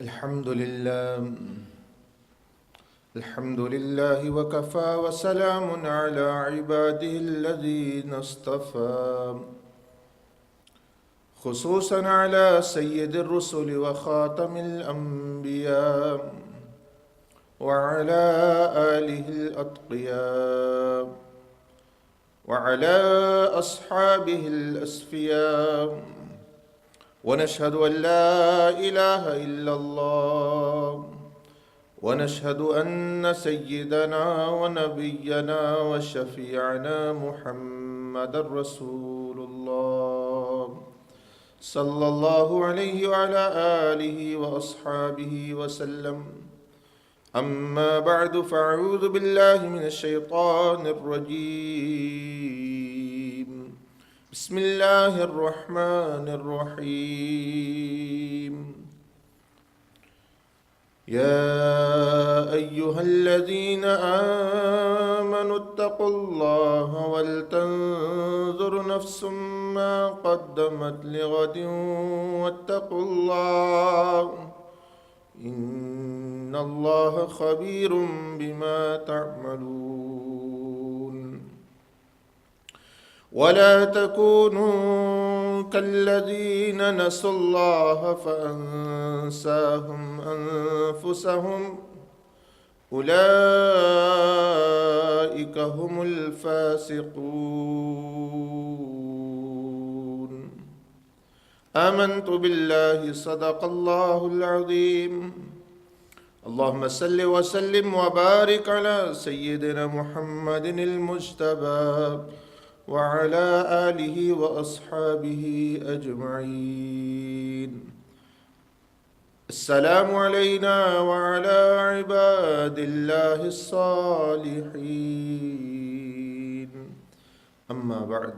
الحمد لله وكفى وسلام على عباده الذين اصطفى خصوصا على سيد الرسل وخاتم الأنبياء وعلى آله الأتقياء وعلى أصحابه الأسفياء ونشهد أن لا إله إلا الله ونشهد أن سيدنا ونبينا وشفيعنا محمد رسول الله صلى الله عليه وعلى آله وأصحابه وسلم. أما بعد فأعوذ بالله من الشيطان الرجيم. بسم الله الرحمن الرحيم. يا أيها الذين آمنوا اتقوا الله ولتنظر نفس ما قدمت لغد واتقوا الله إن الله خبير بما تعملون. ولا تكونوا كالذين نسوا الله فأنساهم أنفسهم أولئك هم الفاسقون. آمنت بالله صدق الله العظيم. اللهم صل وسلم وبارك على سيدنا محمد المجتبى وعلى آله وأصحابه أجمعين. السلام علينا وعلى عباد الله الصالحين. أما بعد.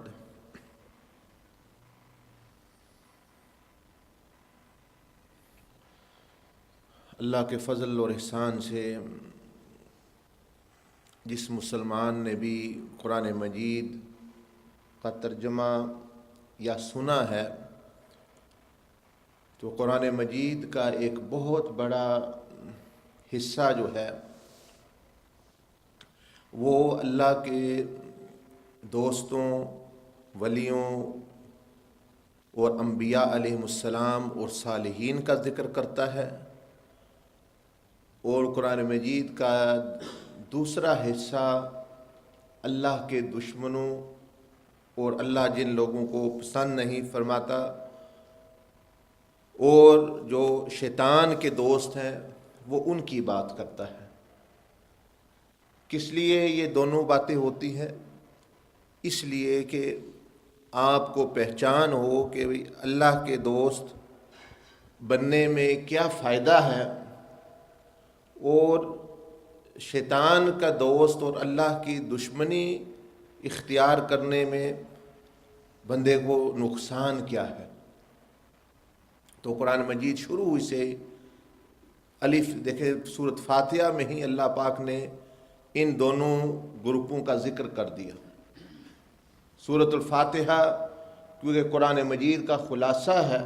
اللہ کے فضل اور احسان سے جس مسلمان نے بھی قرآن مجید کا ترجمہ یا سنا ہے تو قرآن مجید کا ایک بہت بڑا حصہ جو ہے وہ اللہ کے دوستوں، ولیوں اور انبیاء علیہم السلام اور صالحین کا ذکر کرتا ہے، اور قرآن مجید کا دوسرا حصہ اللہ کے دشمنوں اور اللہ جن لوگوں کو پسند نہیں فرماتا اور جو شیطان کے دوست ہیں وہ ان کی بات کرتا ہے۔ کس لیے یہ دونوں باتیں ہوتی ہیں؟ اس لیے کہ آپ کو پہچان ہو کہ اللہ کے دوست بننے میں کیا فائدہ ہے، اور شیطان کا دوست اور اللہ کی دشمنی اختیار کرنے میں بندے کو نقصان کیا ہے۔ تو قرآن مجید شروع ہوئی سے الف دیکھیں، سورۃ فاتحہ میں ہی اللہ پاک نے ان دونوں گروپوں کا ذکر کر دیا۔ سورۃ الفاتحہ کیونکہ قرآن مجید کا خلاصہ ہے،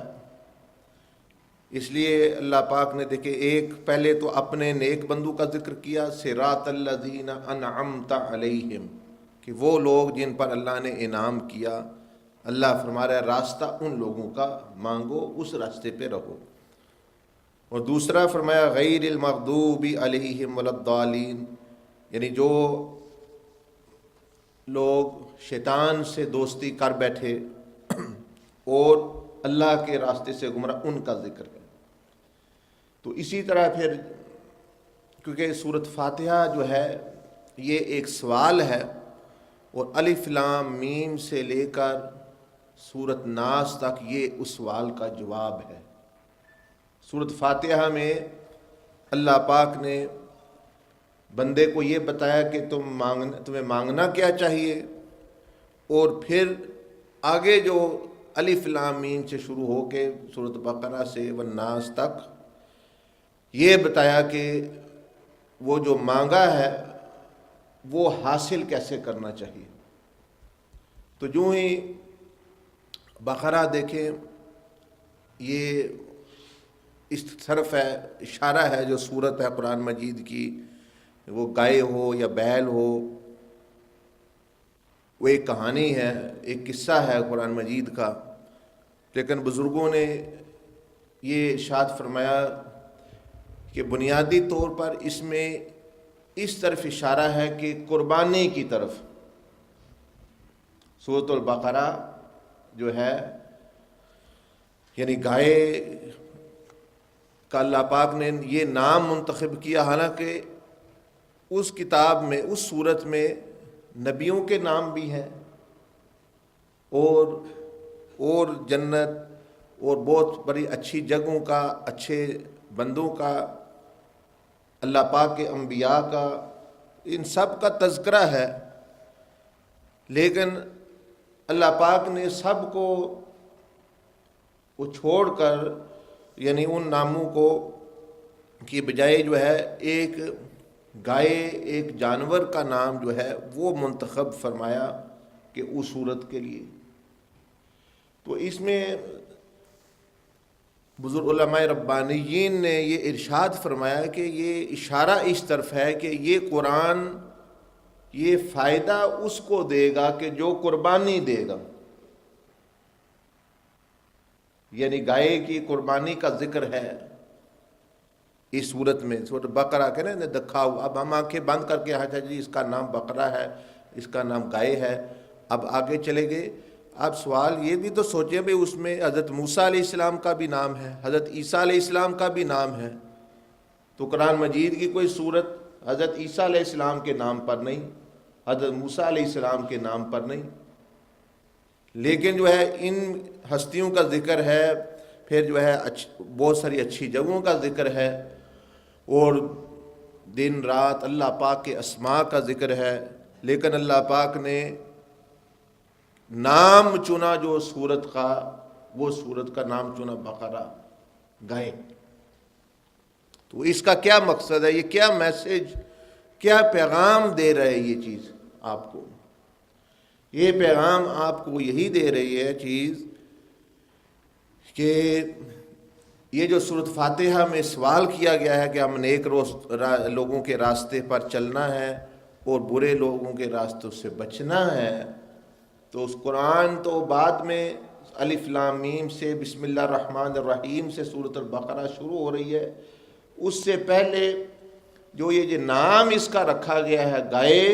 اس لیے اللہ پاک نے دیکھے ایک پہلے تو اپنے نیک بندوں کا ذکر کیا، صراط الذین انعمت علیہم، کہ وہ لوگ جن پر اللہ نے انعام کیا۔ اللہ فرما رہا ہے راستہ ان لوگوں کا مانگو، اس راستے پہ رہو۔ اور دوسرا فرمایا غیر المغضوب علیہم ولا الضالین، یعنی جو لوگ شیطان سے دوستی کر بیٹھے اور اللہ کے راستے سے گمراہ، ان کا ذکر ہے۔ تو اسی طرح پھر کیونکہ سورۃ فاتحہ جو ہے یہ ایک سوال ہے، اور الف لام میم سے لے کر سورۃ ناس تک یہ اس سوال کا جواب ہے۔ سورۃ فاتحہ میں اللہ پاک نے بندے کو یہ بتایا کہ تمہیں مانگنا کیا چاہیے، اور پھر آگے جو الف لام میم سے شروع ہو کے سورۃ بقرہ سے والناس تک یہ بتایا کہ وہ جو مانگا ہے وہ حاصل کیسے کرنا چاہیے۔ تو جو ہی بقرہ دیکھیں، یہ اس طرف ہے، اشارہ ہے جو صورت ہے قرآن مجید کی، وہ گائے ہو یا بیل ہو، وہ ایک کہانی ہے، ایک قصہ ہے قرآن مجید کا، لیکن بزرگوں نے یہ ارشاد فرمایا کہ بنیادی طور پر اس میں اس طرف اشارہ ہے کہ قربانی کی طرف۔ سورۃ البقرہ جو ہے یعنی گائے کا اللہ پاک نے یہ نام منتخب کیا، حالانکہ اس کتاب میں، اس سورت میں نبیوں کے نام بھی ہیں اور جنت اور بہت بڑی اچھی جگہوں کا، اچھے بندوں کا، اللہ پاک کے انبیاء کا، ان سب کا تذکرہ ہے، لیکن اللہ پاک نے سب کو وہ چھوڑ کر یعنی ان ناموں کو کی بجائے جو ہے ایک گائے، ایک جانور کا نام جو ہے وہ منتخب فرمایا کہ اس صورت کے لیے۔ تو اس میں بزرگ علماء ربانیین نے یہ ارشاد فرمایا کہ یہ اشارہ اس طرف ہے کہ یہ قرآن یہ فائدہ اس کو دے گا کہ جو قربانی دے گا، یعنی گائے کی قربانی کا ذکر ہے اس صورت میں، سورۃ بقرہ کے نا دکھا ہوا۔ اب ہم آنکھیں بند کر کے اچھا جی اس کا نام بقرہ ہے، اس کا نام گائے ہے، اب آگے چلے گئے۔ اب سوال یہ بھی تو سوچیں بھئی اس میں حضرت موسیٰ علیہ السلام کا بھی نام ہے، حضرت عیسیٰ علیہ السلام کا بھی نام ہے، تو قرآن مجید کی کوئی صورت حضرت عیسیٰ علیہ السلام کے نام پر نہیں، حضرت موسیٰ علیہ السلام کے نام پر نہیں، لیکن جو ہے ان ہستیوں کا ذکر ہے، پھر جو ہے بہت ساری اچھی جگہوں کا ذکر ہے، اور دن رات اللہ پاک کے اسماء کا ذکر ہے، لیکن اللہ پاک نے نام چنا جو سورت کا، وہ سورت کا نام چنا بقرہ، گائے۔ تو اس کا کیا مقصد ہے، یہ کیا میسج، کیا پیغام دے رہے یہ چیز آپ کو؟ یہ پیغام آپ کو یہی دے رہی ہے چیز کہ یہ جو سورۃ فاتحہ میں سوال کیا گیا ہے کہ ہم نیک لوگوں کے راستے پر چلنا ہے اور برے لوگوں کے راستوں سے بچنا ہے، تو اس قرآن تو بعد میں الف لام میم سے بسم اللہ الرحمن الرحیم سے سورۃ البقرہ شروع ہو رہی ہے، اس سے پہلے جو یہ نام اس کا رکھا گیا ہے گائے،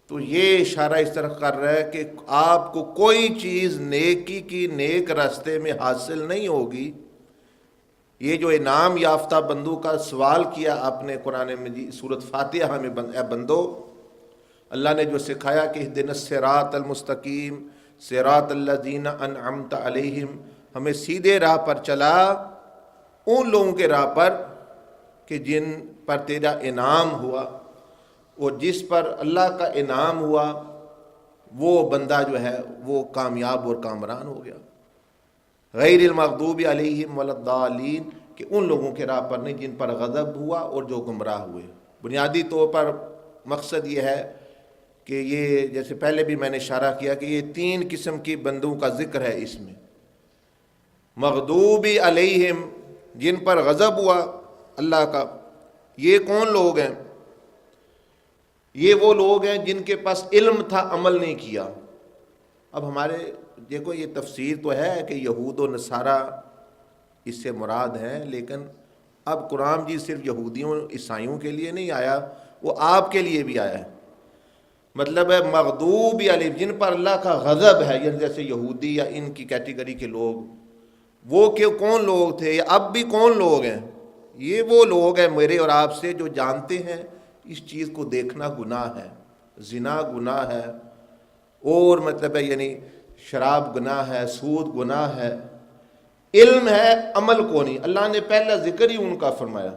تو یہ اشارہ اس طرح کر رہا ہے کہ آپ کو کوئی چیز نیکی کی نیک راستے میں حاصل نہیں ہوگی۔ یہ جو انعام یافتہ بندوں کا سوال کیا آپ نے قرآن مجید سورۃ فاتحہ میں، اے بندو، اللہ نے جو سکھایا کہ اہدنا الصراط المستقیم صراط الذین انعمت علیہم، ہمیں سیدھے راہ پر چلا، ان لوگوں کے راہ پر کہ جن پر تیرا انعام ہوا، اور جس پر اللہ کا انعام ہوا وہ بندہ جو ہے وہ کامیاب اور کامران ہو گیا۔ غیر المغضوب علیہم ولا الضالین، کہ ان لوگوں کے راہ پر نہیں جن پر غضب ہوا اور جو گمراہ ہوئے۔ بنیادی طور پر مقصد یہ ہے کہ یہ جیسے پہلے بھی میں نے اشارہ کیا کہ یہ تین قسم کی بندوں کا ذکر ہے اس میں۔ مغضوب علیہم، جن پر غضب ہوا اللہ کا، یہ کون لوگ ہیں؟ یہ وہ لوگ ہیں جن کے پاس علم تھا، عمل نہیں کیا۔ اب ہمارے دیکھو یہ تفسیر تو ہے کہ یہود و نصارہ اس سے مراد ہیں، لیکن اب قرآن جی صرف یہودیوں عیسائیوں کے لیے نہیں آیا، وہ آپ کے لیے بھی آیا ہے۔ مطلب ہے مغضوب علیہم، جن پر اللہ کا غضب ہے، یعنی جیسے یہودی یا ان کی کیٹیگری کے لوگ، وہ کہ کون لوگ تھے، یا اب بھی کون لوگ ہیں؟ یہ وہ لوگ ہیں میرے اور آپ سے جو جانتے ہیں اس چیز کو دیکھنا گناہ ہے، زنا گناہ ہے، اور مطلب ہے یعنی شراب گناہ ہے، سود گناہ ہے، علم ہے، عمل کو نہیں۔ اللہ نے پہلا ذکر ہی ان کا فرمایا،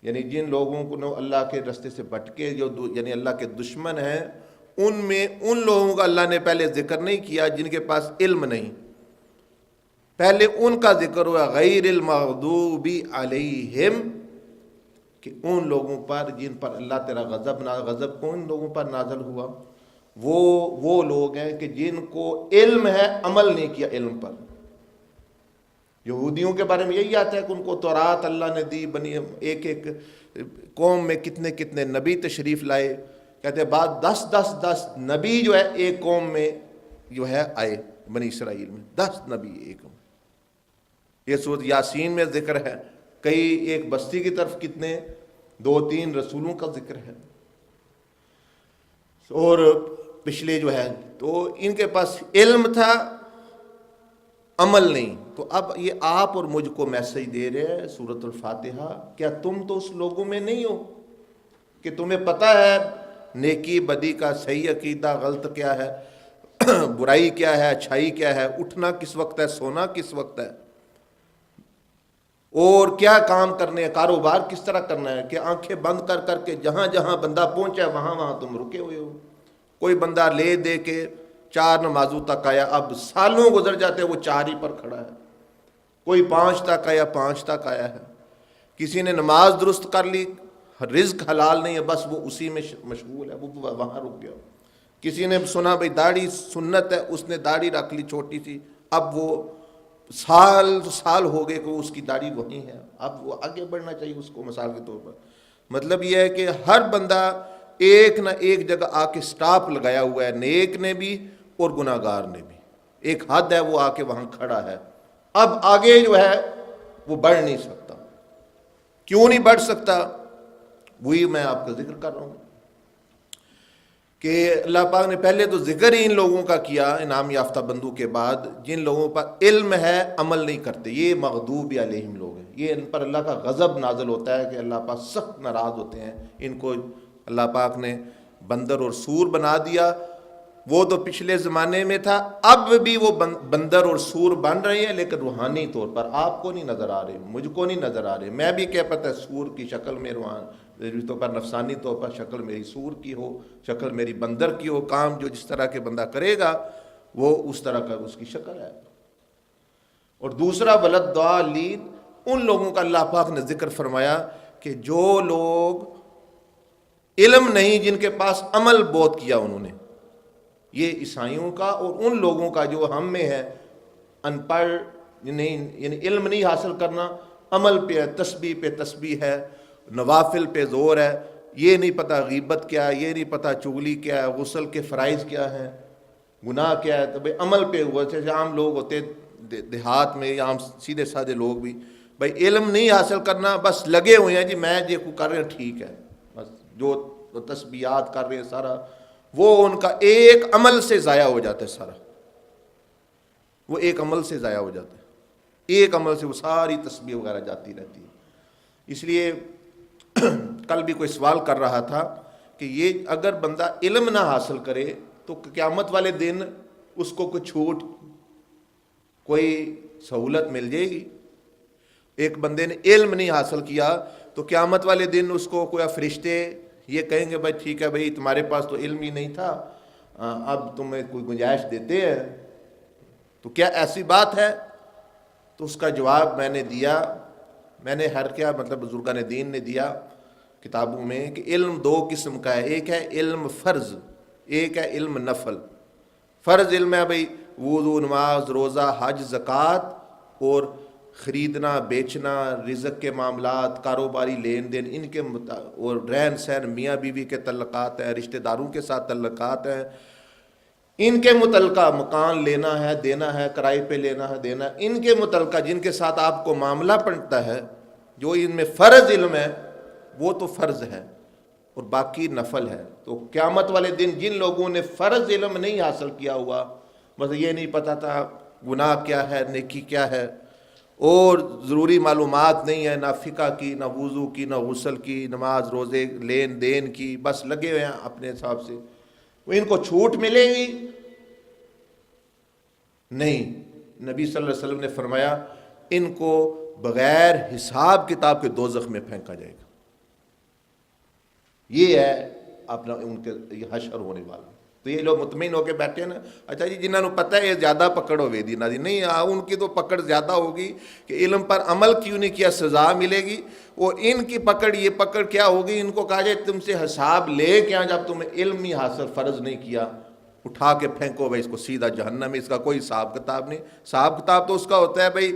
یعنی جن لوگوں کو اللہ کے راستے سے بھٹکے، جو یعنی اللہ کے دشمن ہیں، ان میں ان لوگوں کا اللہ نے پہلے ذکر نہیں کیا جن کے پاس علم نہیں، پہلے ان کا ذکر ہوا غیر المغضوب علیہم، کہ ان لوگوں پر جن پر اللہ تیرا غضب کون لوگوں پر نازل ہوا؟ وہ لوگ ہیں کہ جن کو علم ہے عمل نہیں کیا علم پر۔ یہودیوں کے بارے میں یہی آتا ہے کہ ان کو تورات اللہ نے دی، بنی ایک ایک قوم میں کتنے کتنے نبی تشریف لائے، کہتے ہیں بعد 10 نبی جو ہے ایک قوم میں جو ہے آئے، بنی اسرائیل میں 10 نبی ایک قوم۔ یہ سورۃ یاسین میں ذکر ہے، کئی ایک بستی کی طرف کتنے 2-3 رسولوں کا ذکر ہے، اور پچھلے جو ہے تو ان کے پاس علم تھا عمل نہیں۔ تو اب یہ آپ اور مجھ کو میسج دے رہے ہیں سورۃ الفاتحہ، کیا تم تو اس لوگوں میں نہیں ہو کہ تمہیں پتہ ہے نیکی بدی کا، صحیح عقیدہ غلط کیا ہے، برائی کیا ہے، اچھائی کیا ہے، اٹھنا کس وقت ہے، سونا کس وقت ہے، اور کیا کام کرنے ہیں، کاروبار کس طرح کرنا ہے، کہ آنکھیں بند کر کر کے جہاں جہاں بندہ پہنچا وہاں وہاں تم رکے ہوئے ہو۔ کوئی بندہ لے دے کے 4 نمازوں تک آیا، اب سالوں گزر جاتے وہ 4 ہی پر کھڑا ہے۔ کوئی 5 تک آیا، 5 تک آیا ہے۔ کسی نے نماز درست کر لی، رزق حلال نہیں ہے، بس وہ اسی میں مشغول ہے، وہ وہاں رک گیا۔ کسی نے سنا بھئی داڑھی سنت ہے، اس نے داڑھی رکھ لی چھوٹی سی، اب وہ سال ہو گئے کہ اس کی داڑھی وہیں ہے، اب وہ آگے بڑھنا چاہیے اس کو۔ مثال کے طور پر مطلب یہ ہے کہ ہر بندہ ایک نہ ایک جگہ آ کے سٹاپ لگایا ہوا ہے، نیک نے بھی اور گناہگار نے بھی، ایک حد ہے وہ آ کے وہاں کھڑا ہے، اب آگے جو ہے وہ بڑھ نہیں سکتا۔ کیوں نہیں بڑھ سکتا؟ وہی میں آپ کا ذکر کر رہا ہوں کہ اللہ پاک نے پہلے تو ذکر ہی ان لوگوں کا کیا انعام یافتہ بندوں کے بعد، جن لوگوں پر علم ہے عمل نہیں کرتے، یہ مغضوب علیہم لوگ ہیں، یہ ان پر اللہ کا غضب نازل ہوتا ہے کہ اللہ پاک سخت ناراض ہوتے ہیں۔ ان کو اللہ پاک نے بندر اور سور بنا دیا، وہ تو پچھلے زمانے میں تھا، اب بھی وہ بندر اور سور بن رہے ہیں، لیکن روحانی طور پر آپ کو نہیں نظر آ رہے، مجھ کو نہیں نظر آ رہے۔ میں بھی کیا پتہ ہے سور کی شکل میں روحانی طور پر، نفسانی طور پر شکل میری سور کی ہو، شکل میری بندر کی ہو، کام جو جس طرح کے بندہ کرے گا وہ اس طرح کا اس کی شکل ہے۔ اور دوسرا ولد ضالین، ان لوگوں کا اللہ پاک نے ذکر فرمایا کہ جو لوگ علم نہیں، جن کے پاس عمل بہت کیا انہوں نے، یہ عیسائیوں کا اور ان لوگوں کا جو ہم میں ہے ان پڑھ نہیں، یعنی علم نہیں حاصل کرنا، عمل پہ تسبیح پہ تسبیح ہے، نوافل پہ زور ہے، یہ نہیں پتہ غیبت کیا ہے، یہ نہیں پتہ چغلی کیا ہے، غسل کے فرائض کیا ہیں، گناہ کیا ہے، تو بھائی عمل پہ ہوا۔ جیسے عام لوگ ہوتے دیہات میں، عام سیدھے سادے لوگ بھی، بھائی علم نہیں حاصل کرنا، بس لگے ہوئے ہیں جی میں جو کر رہے ہیں ٹھیک ہے، بس جو تسبیحات کر رہے ہیں سارا، وہ ان کا ایک عمل سے ضائع ہو جاتا ہے سارا، وہ ایک عمل سے ضائع ہو جاتا ہے، ایک عمل سے وہ ساری تسبیح وغیرہ جاتی رہتی ہے۔ اس لیے کل بھی کوئی سوال کر رہا تھا کہ یہ اگر بندہ علم نہ حاصل کرے تو قیامت والے دن اس کو کوئی چھوٹ، کوئی سہولت مل جائے گی؟ ایک بندے نے علم نہیں حاصل کیا تو قیامت والے دن اس کو کوئی فرشتے یہ کہیں گے بھائی ٹھیک ہے بھائی تمہارے پاس تو علم ہی نہیں تھا، اب تمہیں کوئی گنجائش دیتے ہیں، تو کیا ایسی بات ہے؟ تو اس کا جواب میں نے دیا، میں نے مطلب بزرگان دین نے دیا کتابوں میں کہ علم 2 قسم کا ہے، ایک ہے علم فرض، ایک ہے علم نفل۔ فرض علم ہے بھئی وضو، نماز، روزہ، حج، زکوٰۃ، اور خریدنا بیچنا، رزق کے معاملات، کاروباری لین دین، ان کے اور رہن سہن، میاں بیوی کے تعلقات ہیں، رشتہ داروں کے ساتھ تعلقات ہیں، ان کے متعلقہ مکان لینا ہے دینا ہے، کرائے پہ لینا ہے دینا ہے، ان کے متعلقہ جن کے ساتھ آپ کو معاملہ پڑتا ہے، جو ان میں فرض علم ہے وہ تو فرض ہے اور باقی نفل ہے۔ تو قیامت والے دن جن لوگوں نے فرض علم نہیں حاصل کیا ہوا، بس یہ نہیں پتا تھا گناہ کیا ہے، نیکی کیا ہے، اور ضروری معلومات نہیں ہے، نہ فقہ کی، نہ وضو کی، نہ غسل کی، نماز روزے لین دین کی، بس لگے ہوئے ہیں اپنے حساب سے، وہ ان کو چھوٹ ملے گی؟ نہیں، نبی صلی اللہ علیہ وسلم نے فرمایا ان کو بغیر حساب کتاب کے دوزخ میں پھینکا جائے گا۔ یہ ہے اپنا ان کے حشر ہونے والا۔ تو یہ لوگ مطمئن ہو کے بیٹھے ہیں نا، اچھا جی جنہوں نے پتہ ہے یہ زیادہ پکڑ ہوئے دی نہ دی، نہیں ان کی تو پکڑ زیادہ ہوگی کہ علم پر عمل کیوں نہیں کیا سزا ملے گی، اور ان کی پکڑ یہ پکڑ کیا ہوگی، ان کو کہا جائے تم سے حساب لے کے جب تمہیں علم ہی حاصل فرض نہیں کیا اٹھا کے پھینکو بھائی اس کو سیدھا جہنم میں، اس کا کوئی حساب کتاب نہیں۔ حساب کتاب تو اس کا ہوتا ہے بھائی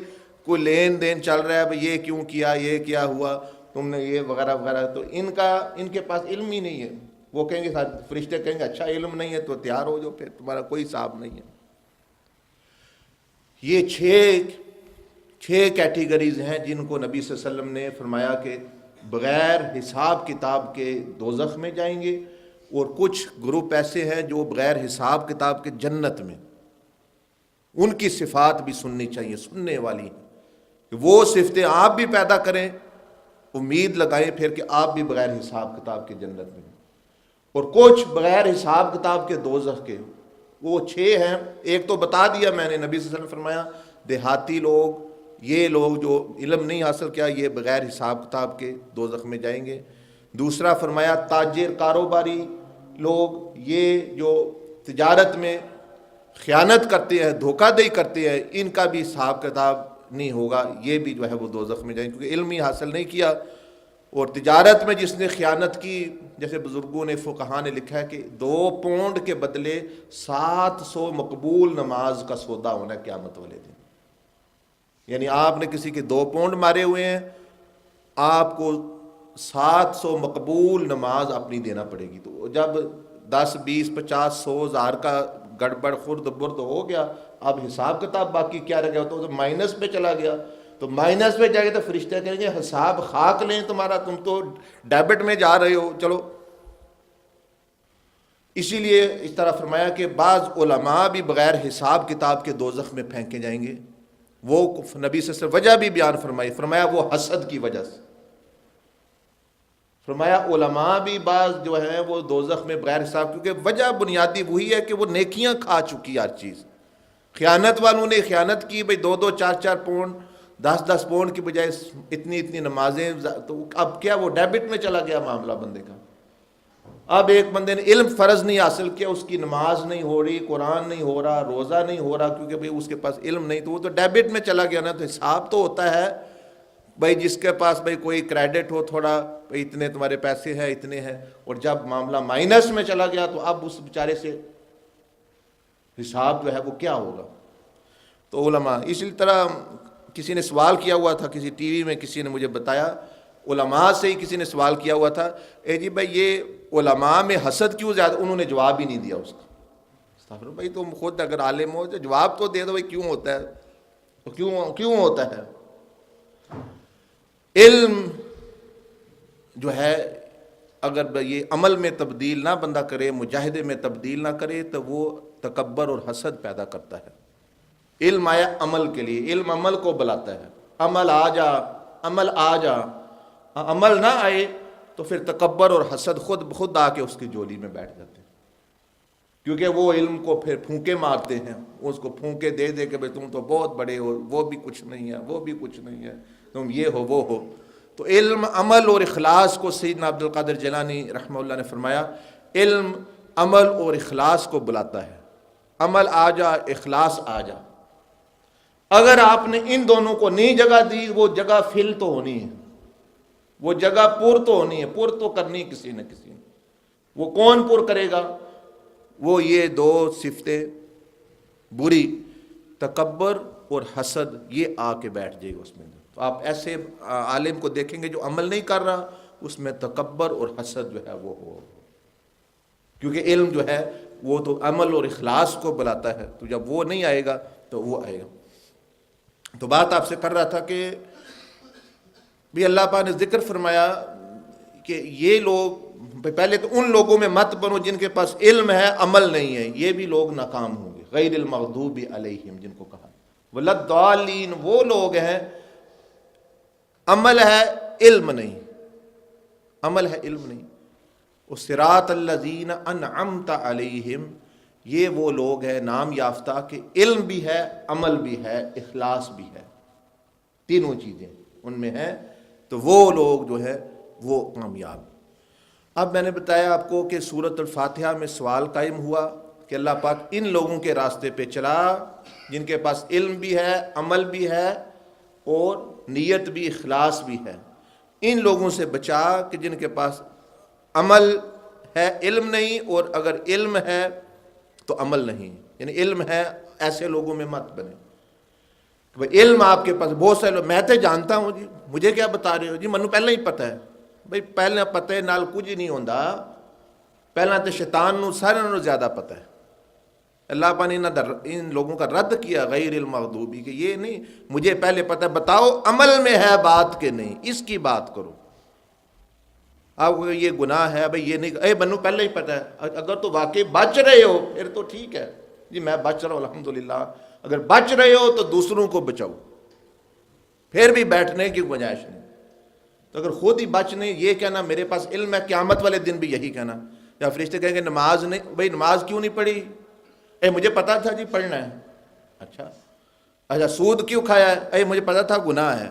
کوئی لین دین چل رہا ہے بھائی یہ کیوں کیا، یہ کیا ہوا تم نے، یہ وغیرہ وغیرہ، تو ان کے پاس علم ہی نہیں ہے۔ وہ کہیں گے فرشتے کہیں گے اچھا علم نہیں ہے تو تیار ہو جاؤ، پھر تمہارا کوئی حساب نہیں ہے۔ یہ چھ کیٹیگریز ہیں جن کو نبی صلی اللہ علیہ وسلم نے فرمایا کہ بغیر حساب کتاب کے دوزخ میں جائیں گے، اور کچھ گروپ ایسے ہیں جو بغیر حساب کتاب کے جنت میں۔ ان کی صفات بھی سننی چاہیے، سننے والی کہ وہ صفتیں آپ بھی پیدا کریں، امید لگائیں پھر کہ آپ بھی بغیر حساب کتاب کے جنت میں، اور کچھ بغیر حساب کتاب کے دوزخ کے۔ وہ 6 ہیں، ایک تو بتا دیا میں نے، نبی صلی اللہ علیہ وسلم نے فرمایا دیہاتی لوگ، یہ لوگ جو علم نہیں حاصل کیا یہ بغیر حساب کتاب کے دوزخ میں جائیں گے۔ دوسرا فرمایا تاجر کاروباری لوگ، یہ جو تجارت میں خیانت کرتے ہیں، دھوکہ دہی کرتے ہیں، ان کا بھی حساب کتاب نہیں ہوگا، یہ بھی جو ہے وہ دوزخ میں جائیں کیونکہ علم ہی حاصل نہیں کیا۔ اور تجارت میں جس نے خیانت کی، جیسے بزرگوں نے فقہاء نے لکھا ہے کہ 2 پونڈ کے بدلے 700 مقبول نماز کا سودا ہونا ہے قیامت والے دن۔ یعنی آپ نے کسی کے 2 پونڈ مارے ہوئے ہیں، آپ کو 700 مقبول نماز اپنی دینا پڑے گی۔ تو جب 10 20 50 100 1000 کا گڑبڑ خرد برد ہو گیا، اب حساب کتاب باقی کیا رہ گیا، تو مائنس پہ چلا گیا۔ تو مائنس پہ جائے گا تو فرشتے کہیں گے حساب خاک لیں تمہارا، تم تو ڈیبٹ میں جا رہے ہو، چلو۔ اسی لیے اس طرح فرمایا کہ بعض علماء بھی بغیر حساب کتاب کے دوزخ میں پھینکے جائیں گے۔ وہ نبی صلی اللہ علیہ وسلم وجہ بھی بیان فرمائی، فرمایا وہ حسد کی وجہ سے۔ فرمایا علماء بھی بعض جو ہیں وہ دوزخ میں بغیر حساب، کیونکہ وجہ بنیادی وہی ہے کہ وہ نیکیاں کھا چکی ہر چیز۔ خیانت والوں نے خیانت کی بھئی 2 4 4 پونڈ 10 پونڈ کی بجائے اتنی نمازیں، تو اب کیا وہ ڈیبٹ میں چلا گیا معاملہ بندے کا۔ اب ایک بندے نے علم فرض نہیں حاصل کیا، اس کی نماز نہیں ہو رہی، قرآن نہیں ہو رہا، روزہ نہیں ہو رہا، کیونکہ بھئی اس کے پاس علم نہیں، تو وہ تو ڈیبٹ میں چلا گیا نا۔ تو حساب تو ہوتا ہے بھئی جس کے پاس بھئی کوئی کریڈٹ ہو تھوڑا، بھئی اتنے تمہارے پیسے ہیں اتنے ہیں، اور جب معاملہ مائنس میں چلا گیا تو اب اس بیچارے سے حساب جو ہے وہ کیا ہوگا۔ تو علماء اسی طرح، کسی نے سوال کیا ہوا تھا کسی ٹی وی میں، کسی نے مجھے بتایا، علماء سے ہی کسی نے سوال کیا ہوا تھا، اے جی بھائی یہ علماء میں حسد کیوں زیادہ، انہوں نے جواب ہی نہیں دیا اس کا۔ استغفر بھائی تم خود اگر عالم ہو تو جواب تو دے دو بھائی کیوں ہوتا ہے، تو کیوں ہوتا ہے۔ علم جو ہے اگر یہ عمل میں تبدیل نہ بندہ کرے، مجاہدے میں تبدیل نہ کرے، تو وہ تکبر اور حسد پیدا کرتا ہے۔ علم آیا عمل کے لیے، علم عمل کو بلاتا ہے، عمل آ جا، عمل آ جا، عمل نہ آئے تو پھر تکبر اور حسد خود آ کے اس کی جولی میں بیٹھ جاتے ہیں، کیونکہ وہ علم کو پھر پھونکے مارتے ہیں، اس کو پھونکے دے دے کہ بھئی تم تو بہت بڑے ہو، وہ بھی کچھ نہیں ہے، وہ بھی کچھ نہیں ہے، تم یہ ہو وہ ہو۔ تو علم عمل اور اخلاص کو سیدنا عبد القادر جیلانی رحمہ اللہ نے فرمایا، علم عمل اور اخلاص کو بلاتا ہے، عمل آ جا اخلاص آ جا۔ اگر آپ نے ان دونوں کو نہیں جگہ دی، وہ جگہ فل تو ہونی ہے، وہ جگہ پر تو ہونی ہے، پر تو کرنی کسی نہ کسی نے۔ وہ کون پر کرے گا؟ وہ یہ 2 صفتیں بری، تکبر اور حسد، یہ آ کے بیٹھ جائے گا اس میں۔ تو آپ ایسے عالم کو دیکھیں گے جو عمل نہیں کر رہا، اس میں تکبر اور حسد جو ہے وہ ہو، کیونکہ علم جو ہے وہ تو عمل اور اخلاص کو بلاتا ہے، تو جب وہ نہیں آئے گا تو وہ آئے گا۔ تو بات آپ سے کر رہا تھا کہ بھی اللہ پاک نے ذکر فرمایا کہ یہ لوگ، پہلے تو ان لوگوں میں مت بنو جن کے پاس علم ہے عمل نہیں ہے، یہ بھی لوگ ناکام ہوں گے۔ غیر المغضوب علیہم جن کو کہا، ولضالین وہ لوگ ہیں عمل ہے علم نہیں، عمل ہے علم نہیں۔ صراط الذین انعمت علیہم، یہ وہ لوگ ہیں نام یافتہ کہ علم بھی ہے، عمل بھی ہے، اخلاص بھی ہے، تینوں چیزیں ان میں ہیں، تو وہ لوگ جو ہے وہ کامیاب۔ اب میں نے بتایا آپ کو کہ سورۃ الفاتحہ میں سوال قائم ہوا کہ اللہ پاک ان لوگوں کے راستے پہ چلا جن کے پاس علم بھی ہے، عمل بھی ہے اور نیت بھی، اخلاص بھی ہے۔ ان لوگوں سے بچا کہ جن کے پاس عمل ہے، علم نہیں، اور اگر علم ہے تو عمل نہیں، یعنی علم ہے ایسے لوگوں میں مت بنے۔ بھئی علم آپ کے پاس بہت سارے لوگ، میں تو جانتا ہوں جی، مجھے کیا بتا رہے ہو جی، منو پہلے ہی پتہ ہے۔ بھئی پہلے پتہ نال کچھ نہیں ہوندا، پہلا تو شیطان نو سارے نوں زیادہ پتہ ہے۔ اللہ پاک نے ان لوگوں کا رد کیا غیر المغضوبی، کہ یہ نہیں مجھے پہلے پتہ ہے، بتاؤ عمل میں ہے بات کہ نہیں، اس کی بات کرو۔ آپ کو یہ گناہ ہے، بھئی یہ نہیں، اے منو پہلے ہی پتہ ہے، اگر تو واقعی بچ رہے ہو پھر تو ٹھیک ہے جی، میں بچ رہا ہوں الحمدللہ۔ اگر بچ رہے ہو تو دوسروں کو بچاؤ، پھر بھی بیٹھنے کی گنجائش نہیں۔ تو اگر خود ہی بچ نہیں، یہ کہنا میرے پاس علم ہے، قیامت والے دن بھی یہی کہنا، یا فرشتے کہیں گے نماز نہیں، بھئی نماز کیوں نہیں پڑھی؟ اے مجھے پتا تھا جی پڑھنا ہے۔ اچھا سود کیوں کھایا ہے؟ اے مجھے پتا تھا گناہ ہے۔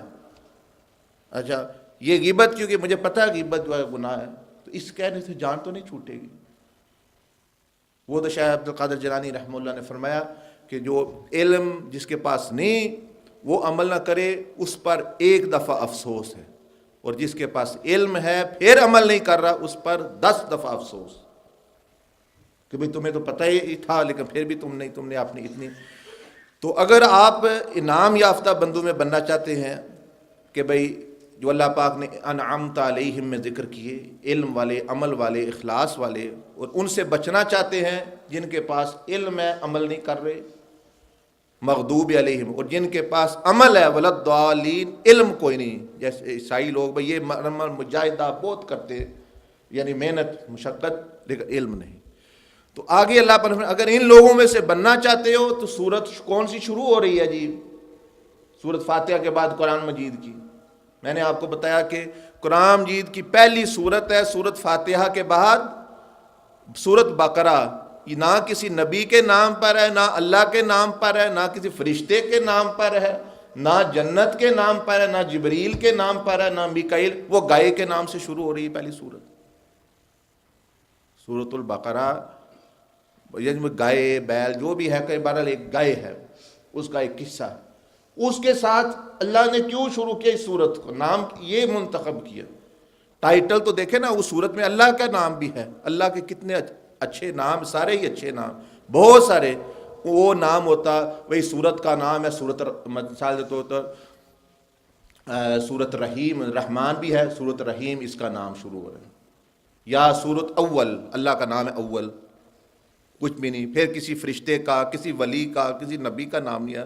اچھا یہ غیبت کیوں کہ مجھے پتا ہے غیبت جو ہے گناہ ہے۔ تو اس کہنے سے جان تو نہیں چھوٹے گی۔ وہ تو شیخ عبد القادر جیلانی رحمہ اللہ نے فرمایا کہ جو علم جس کے پاس نہیں وہ عمل نہ کرے، اس پر ایک دفعہ افسوس ہے، اور جس کے پاس علم ہے پھر عمل نہیں کر رہا، اس پر 10 دفعہ افسوس کہ بھئی تمہیں تو پتہ ہی تھا لیکن پھر بھی تم نے اپنی اتنی۔ تو اگر آپ انعام یافتہ بندوں میں بننا چاہتے ہیں کہ بھئی جو اللہ پاک نے انعمت علیہم میں ذکر کیے، علم والے، عمل والے، اخلاص والے، اور ان سے بچنا چاہتے ہیں جن کے پاس علم ہے عمل نہیں کر رہے، مغضوب علیہم، اور جن کے پاس عمل ہے ولضالین، علم کوئی نہیں، جیسے عیسائی لوگ بھئی یہ مجاہدہ بہت کرتے، یعنی محنت مشقت، لیکن علم نہیں۔ تو آگے اللہ پر اگر ان لوگوں میں سے بننا چاہتے ہو تو سورت کون سی شروع ہو رہی ہے جی؟ سورت فاتحہ کے بعد قرآن مجید کی۔ میں نے آپ کو بتایا کہ قرآن مجید کی پہلی سورت ہے سورت فاتحہ کے بعد سورت بقرہ۔ یہ نہ کسی نبی کے نام پر ہے، نہ اللہ کے نام پر ہے، نہ کسی فرشتے کے نام پر ہے، نہ جنت کے نام پر ہے، نہ جبریل کے نام پر ہے، نہ میکائیل، وہ گائے کے نام سے شروع ہو رہی ہے پہلی سورت، سورت البقرہ۔ یعنی گائے بیل جو بھی ہے، کئی بہرحال ایک گائے ہے، اس کا ایک قصہ ہے۔ اس کے ساتھ اللہ نے کیوں شروع کیا اس سورت کو، نام یہ منتخب کیا؟ ٹائٹل تو دیکھیں نا، اس سورت میں اللہ کا نام بھی ہے، اللہ کے کتنے اچھے نام، سارے ہی اچھے نام، بہت سارے وہ نام ہوتا۔ وہی سورت کا نام ہے سورت، مثال دیتے ہوتا سورت رحیم، رحمان بھی ہے، سورت رحیم اس کا نام شروع ہو رہا ہے، یا سورت اول، اللہ کا نام ہے اول، کچھ بھی نہیں، پھر کسی فرشتے کا، کسی ولی کا، کسی نبی کا نام نہیں ہے،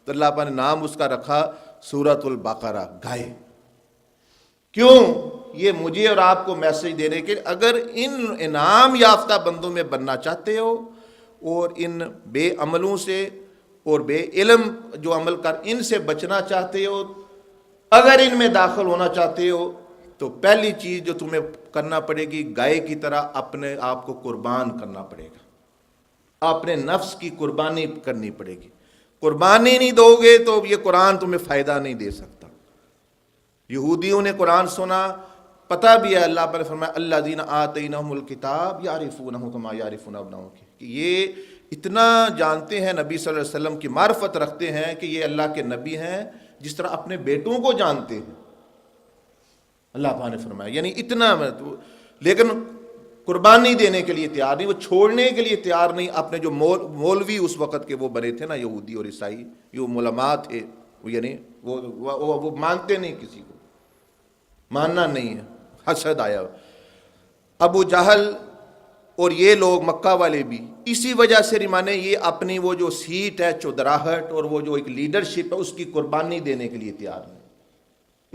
تو اللہ پاک نے نام اس کا رکھا سورت البقرہ، گائے۔ کیوں؟ یہ مجھے اور آپ کو میسج دینے کے، اگر ان انعام یافتہ بندوں میں بننا چاہتے ہو اور ان بے عملوں سے اور بے علم جو عمل کر ان سے بچنا چاہتے ہو، اگر ان میں داخل ہونا چاہتے ہو تو پہلی چیز جو تمہیں کرنا پڑے گی، گائے کی طرح اپنے آپ کو قربان کرنا پڑے گا، اپنے نفس کی قربانی کرنی پڑے گی۔ قربانی نہیں دو گے تو یہ قرآن تمہیں فائدہ نہیں دے سکتا۔ یہودیوں نے قرآن سنا، پتہ بھی ہے، اللہ پر فرمایا الذین آتیناہم الکتاب یعرفونہ کما یعرفون ابناءہم، کہ یہ اتنا جانتے ہیں، نبی صلی اللہ علیہ وسلم کی معرفت رکھتے ہیں کہ یہ اللہ کے نبی ہیں جس طرح اپنے بیٹوں کو جانتے ہیں، اللہ پاک نے فرمایا، یعنی اتنا، لیکن قربانی دینے کے لیے تیار نہیں، وہ چھوڑنے کے لیے تیار نہیں۔ اپنے جو مولوی اس وقت کے وہ بنے تھے نا، یہودی اور عیسائی، جو علماء تھے، یعنی وہ مانتے نہیں، کسی کو ماننا نہیں ہے، حسد آیا۔ ابو جہل اور یہ لوگ مکہ والے بھی اسی وجہ سے مانے، یہ اپنی وہ جو سیٹ ہے، چودراہٹ، اور وہ جو ایک لیڈرشپ ہے، اس کی قربانی دینے کے لیے تیار نہیں۔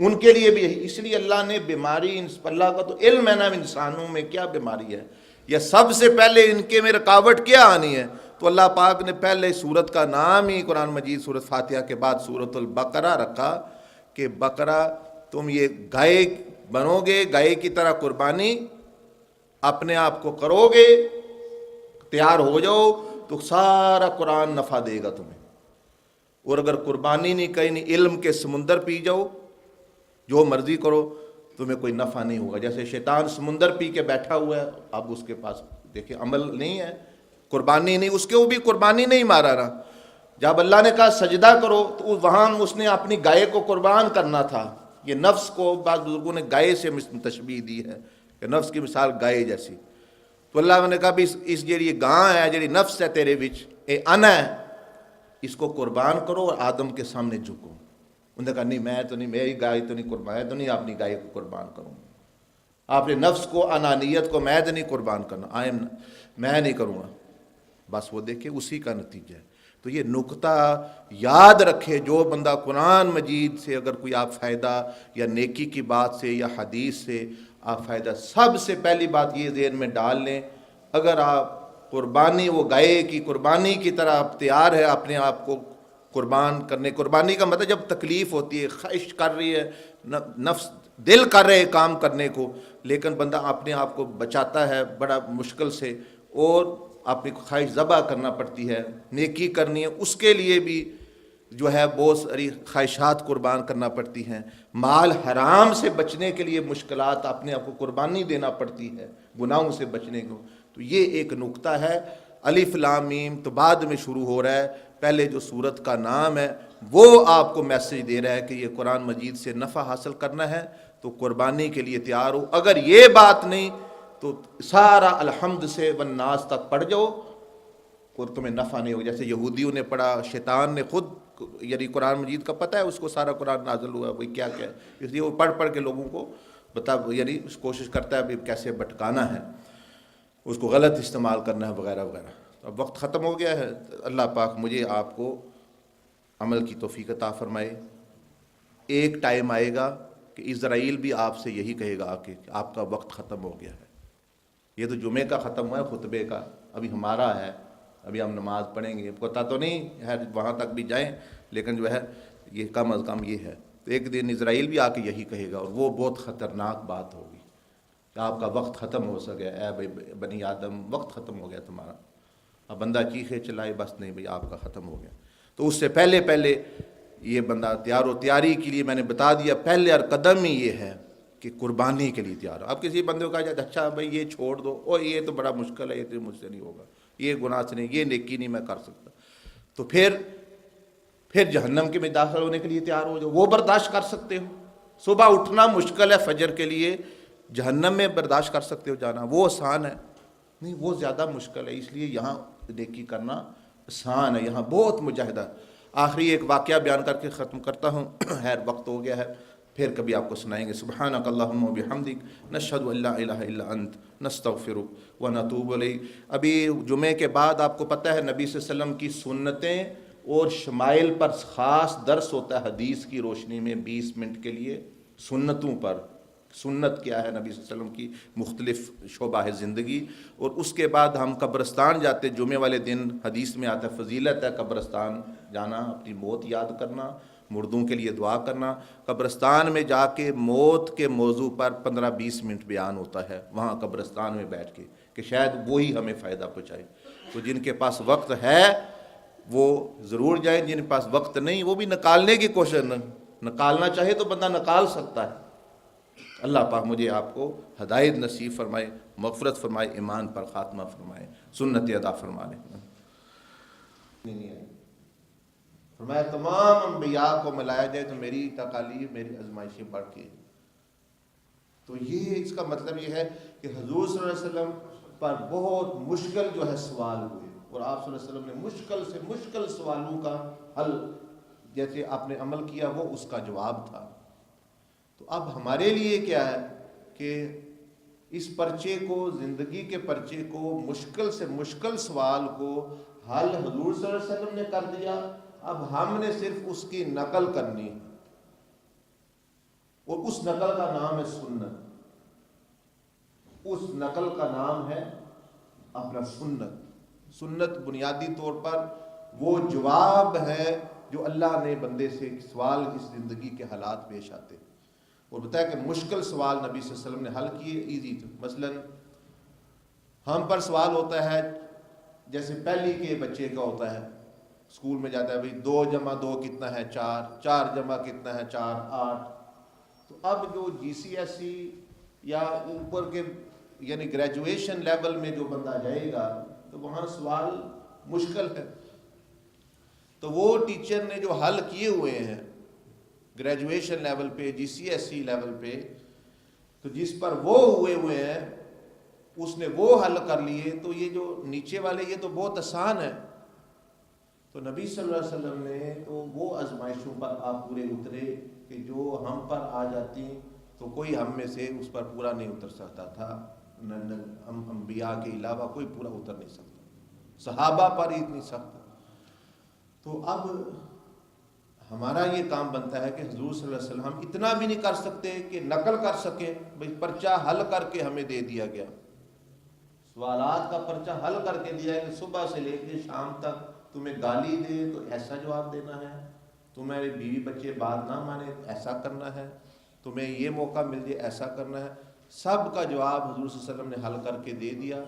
ان کے لیے بھی یہی، اس لیے اللہ نے بیماری، اللہ کا تو علم ہے نا انسانوں میں کیا بیماری ہے، یا سب سے پہلے ان کے میں رکاوٹ کیا آنی ہے، تو اللہ پاک نے پہلے سورت کا نام ہی قرآن مجید سورت فاتحہ کے بعد سورت البقرہ رکھا کہ بقرہ، تم یہ گائے بنو گے، گائے کی طرح قربانی اپنے آپ کو کرو گے، تیار ہو جاؤ تو سارا قرآن نفع دے گا تمہیں۔ اور اگر قربانی نہیں، کہیں نہیں، علم کے سمندر پی جاؤ، جو مرضی کرو، تمہیں کوئی نفع نہیں ہوگا. جیسے شیطان سمندر پی کے بیٹھا ہوا ہے, اب اس کے پاس دیکھیں عمل نہیں ہے, قربانی نہیں, اس کے وہ بھی قربانی نہیں مارا رہا. جب اللہ نے کہا سجدہ کرو تو وہاں اس نے اپنی گائے کو قربان کرنا تھا. یہ نفس کو بعض بزرگوں نے گائے سے تشبیہ دی ہے کہ نفس کی مثال گائے جیسی. تو اللہ نے کہا بھی اس جیڑی گاں ہے, جیڑی نفس ہے تیرے وچ, اے انا ہے, اس کو قربان کرو اور آدم کے سامنے جھکو. انہوں نے کہا نہیں میں تو نہیں, میری گائے تو نہیں قربان, ہے تو نہیں اپنی گائے کو قربان کروں. آپ نے نفس کو, انانیت کو, میں تو نہیں قربان کرنا, میں نہیں کروں گا. بس وہ دیکھیں اسی کا نتیجہ ہے. تو یہ نقطہ یاد رکھے, جو بندہ قرآن مجید سے اگر کوئی آپ فائدہ یا نیکی کی بات سے یا حدیث سے آپ فائدہ, سب سے پہلی بات یہ ذہن میں ڈال لیں, اگر آپ قربانی وہ گائے کی قربانی کی طرح آپ تیار ہے اپنے آپ کو قربان کرنے. قربانی کا مطلب جب تکلیف ہوتی ہے, خواہش کر رہی ہے نفس, دل کر رہے کام کرنے کو, لیکن بندہ اپنے آپ کو بچاتا ہے بڑا مشکل سے, اور اپنی خواہش ذبح کرنا پڑتی ہے, نیکی کرنی ہے, اس کے لیے بھی جو ہے بہت ساری خواہشات قربان کرنا پڑتی ہیں. مال حرام سے بچنے کے لیے مشکلات, اپنے آپ کو قربانی دینا پڑتی ہے گناہوں سے بچنے کو. تو یہ ایک نقطہ ہے. الف لام میم تو بعد میں شروع ہو رہا ہے, پہلے جو سورت کا نام ہے وہ آپ کو میسج دے رہا ہے کہ یہ قرآن مجید سے نفع حاصل کرنا ہے تو قربانی کے لیے تیار ہو. اگر یہ بات نہیں تو سارا الحمد سے والناس تک پڑھ جاؤ اور تمہیں نفع نہیں ہوگا. جیسے یہودیوں نے پڑھا, شیطان نے خود یعنی قرآن مجید کا پتہ ہے اس کو سارا قرآن نازل ہوا ہے وہی کیا کیا ہے, اس لیے وہ پڑھ پڑھ کے لوگوں کو یعنی کوشش کرتا ہے بھی کیسے بھٹکانا ہے, اس کو غلط استعمال کرنا ہے وغیرہ وغیرہ. اب وقت ختم ہو گیا ہے. اللہ پاک مجھے آپ کو عمل کی توفیق عطا فرمائے. ایک ٹائم آئے گا کہ اسرائیل بھی آپ سے یہی کہے گا کہ آپ کا وقت ختم ہو گیا ہے. یہ تو جمعے کا ختم ہوا ہے, خطبے کا ابھی ہمارا ہے, ابھی ہم نماز پڑھیں گے. پتہ تو نہیں ہے وہاں تک بھی جائیں, لیکن جو ہے یہ کم از کم یہ ہے. تو ایک دن اسرائیل بھی آ کے یہی کہے گا, اور وہ بہت خطرناک بات ہوگی کہ آپ کا وقت ختم ہو سکے. اے بنی آدم وقت ختم ہو گیا تمہارا. اب بندہ چیخے چلائے بس نہیں بھئی آپ کا ختم ہو گیا. تو اس سے پہلے یہ بندہ تیار ہو. تیاری کے لیے میں نے بتا دیا پہلے اور قدم ہی یہ ہے کہ قربانی کے لیے تیار ہو. اب کسی بندے کو کہا جائے اچھا بھائی یہ چھوڑ دو, اور یہ تو بڑا مشکل ہے, یہ تو مجھ سے نہیں ہوگا, یہ گناہ سے نہیں, یہ نیکی نہیں میں کر سکتا, تو پھر جہنم کے میں داخل ہونے کے لیے تیار ہو جاؤ. وہ برداشت کر سکتے ہو, صبح اٹھنا مشکل ہے فجر کے لیے, جہنم میں برداشت کر سکتے ہو جانا, وہ آسان ہے نہیں, وہ زیادہ مشکل ہے. اس لیے یہاں نیکی کرنا آسان ہے, یہاں بہت مجاہدہ. آخری ایک واقعہ بیان کر کے ختم کرتا ہوں, خیر وقت ہو گیا ہے, پھر کبھی آپ کو سنائیں گے. سبحانک اللہم و بحمدک نشہد ان لا الہ الا انت نستغفرک و نتوب الیک. ابھی جمعے کے بعد آپ کو پتہ ہے نبی صلی اللہ علیہ وسلم کی سنتیں اور شمائل پر خاص درس ہوتا ہے حدیث کی روشنی میں 20 منٹ کے لیے, سنتوں پر. سنت کیا ہے نبی صلی اللہ علیہ وسلم کی مختلف شعبہ زندگی. اور اس کے بعد ہم قبرستان جاتے, جمعے والے دن حدیث میں آتا ہے فضیلت ہے قبرستان جانا, اپنی موت یاد کرنا, مردوں کے لیے دعا کرنا. قبرستان میں جا کے موت کے موضوع پر 15-20 منٹ بیان ہوتا ہے وہاں قبرستان میں بیٹھ کے, کہ شاید وہی ہمیں فائدہ پہنچائے. تو جن کے پاس وقت ہے وہ ضرور جائیں, جن کے پاس وقت نہیں وہ بھی نکالنے کی کوشش, نکالنا چاہے تو بندہ نکال سکتا ہے. اللہ پاک مجھے آپ کو ہدایت نصیب فرمائے, مغفرت فرمائے, ایمان پر خاتمہ فرمائے, سنت ادا فرما لے. فرمایا تمام انبیاء کو ملایا جائے تو میری تکالیف میری آزمائشیں بڑھ کے. تو یہ اس کا مطلب یہ ہے کہ حضور صلی اللہ علیہ وسلم پر بہت مشکل جو ہے سوال ہوئے, اور آپ صلی اللہ علیہ وسلم نے مشکل سے مشکل سوالوں کا حل, جیسے آپ نے عمل کیا وہ اس کا جواب تھا. تو اب ہمارے لیے کیا ہے کہ اس پرچے کو, زندگی کے پرچے کو, مشکل سے مشکل سوال کو حل حضور صلی اللہ علیہ وسلم نے کر دیا. اب ہم نے صرف اس کی نقل کرنی, اور اس نقل کا نام ہے سنت. اس نقل کا نام ہے اپنا سنت. سنت بنیادی طور پر وہ جواب ہے جو اللہ نے بندے سے سوال اس زندگی کے حالات پیش آتے, اور بتایا کہ مشکل سوال نبی صلی اللہ علیہ وسلم نے حل کیے ایزی. مثلا ہم پر سوال ہوتا ہے جیسے پہلی کے بچے کا ہوتا ہے, اسکول میں جاتا ہے بھئی 2 + 2 کتنا ہے 4, 4 + کتنا ہے 4, 8. تو اب جو GCSE یا اوپر کے یعنی گریجویشن لیول میں جو بندہ جائے گا تو وہاں سوال مشکل ہے. تو وہ ٹیچر نے جو حل کیے ہوئے ہیں گریجویشن لیول پہ GCSE لیول پہ، تو جس پر وہ ہوئے ہیں اس نے وہ حل کر لیے، تو یہ جو نیچے والے یہ تو بہت آسان ہے. تو نبی صلی اللہ علیہ وسلم نے تو وہ آزمائشوں پر آپ پورے اترے کہ جو ہم پر آ جاتی تو کوئی ہم میں سے اس پر پورا نہیں اتر سکتا تھا. ہم انبیاء کے علاوہ کوئی پورا اتر نہیں سکتا، صحابہ پر ہی نہیں سکتا. تو اب ہمارا یہ کام بنتا ہے کہ حضور صلی اللہ علیہ وسلم ہم اتنا بھی نہیں کر سکتے کہ نقل کر سکیں. بھئی پرچہ حل کر کے ہمیں دے دیا گیا، سوالات کا پرچہ حل کر کے دیا ہے کہ صبح سے لے کے شام تک تمہیں گالی دے تو ایسا جواب دینا ہے، تمہارے بیوی بچے بات نہ مانے ایسا کرنا ہے، تمہیں یہ موقع مل جائے ایسا کرنا ہے. سب کا جواب حضور صلی اللہ علیہ وسلم نے حل کر کے دے دیا.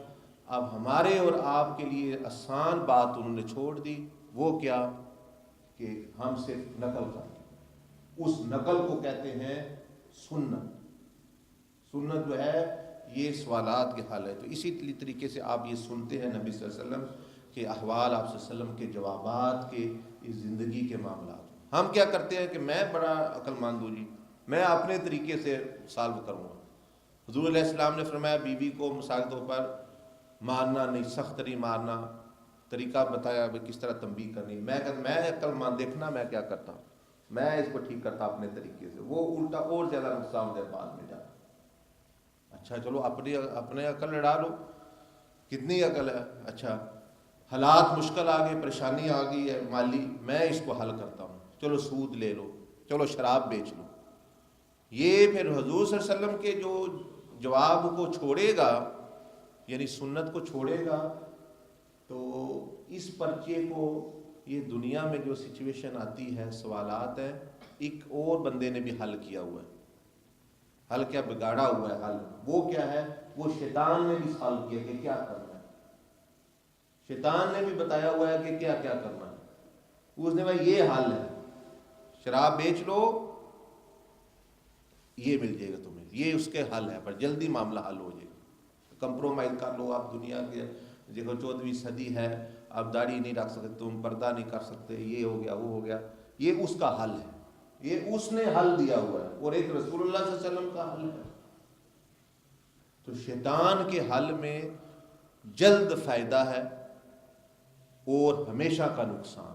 اب ہمارے اور آپ کے لیے آسان بات انہوں نے چھوڑ دی، وہ کیا کہ ہم صرف نقل کریں. اس نقل کو کہتے ہیں سنت. سنت جو ہے یہ سوالات کے حل ہے. تو اسی طریقے سے آپ یہ سنتے ہیں نبی صلی اللہ علیہ وسلم کے احوال، آپ صلی اللہ علیہ وسلم کے جوابات کے اس زندگی کے معاملات. ہم کیا کرتے ہیں کہ میں بڑا عقل مند ہوں جی، میں اپنے طریقے سے سالو کروں گا. حضور علیہ السلام نے فرمایا بیوی کو مثال کے طور پر مارنا نہیں، سخت نہیں مارنا، طریقہ بتایا کس طرح تنبیہ کرنی. میں عقل مند، دیکھنا میں کیا کرتا ہوں، میں اس کو ٹھیک کرتا اپنے طریقے سے. وہ الٹا اور زیادہ نقصان دہ بعد میں جاتا. اچھا چلو اپنے عقل لڑا لو، کتنی عقل ہے. اچھا حالات مشکل آ گئے، پریشانی آ گئی ہے مالی، میں اس کو حل کرتا ہوں. چلو سود لے لو، چلو شراب بیچ لو. یہ پھر حضور صلی اللہ علیہ وسلم کے جو جواب کو چھوڑے گا، یعنی سنت کو چھوڑے گا، تو اس پرچے کو یہ دنیا میں جو سچویشن آتی ہے، سوالات ہیں، ایک اور بندے نے بھی حل کیا ہوا ہے. حل کیا بگاڑا ہوا ہے حل. وہ کیا ہے؟ وہ شیطان نے بھی حل کیا کہ کیا کرنا ہے. شیطان نے بھی بتایا ہوا ہے کہ کیا کیا کرنا ہے. اس نے بھائی یہ حل ہے، شراب بیچ لو، یہ مل جائے گا تمہیں، یہ اس کے حل ہے، پر جلدی معاملہ حل ہو جائے گا. کمپرومائز کر لو. آپ دنیا کے دیکھو 14ویں صدی ہے، آپ داڑھی نہیں رکھ سکتے، تم پردہ نہیں کر سکتے، یہ ہو گیا وہ ہو گیا. یہ اس کا حل ہے، یہ اس نے حل دیا ہوا ہے، اور ایک رسول اللہ صلی اللہ علیہ وسلم کا حل ہے. تو شیطان کے حل میں جلد فائدہ ہے اور ہمیشہ کا نقصان.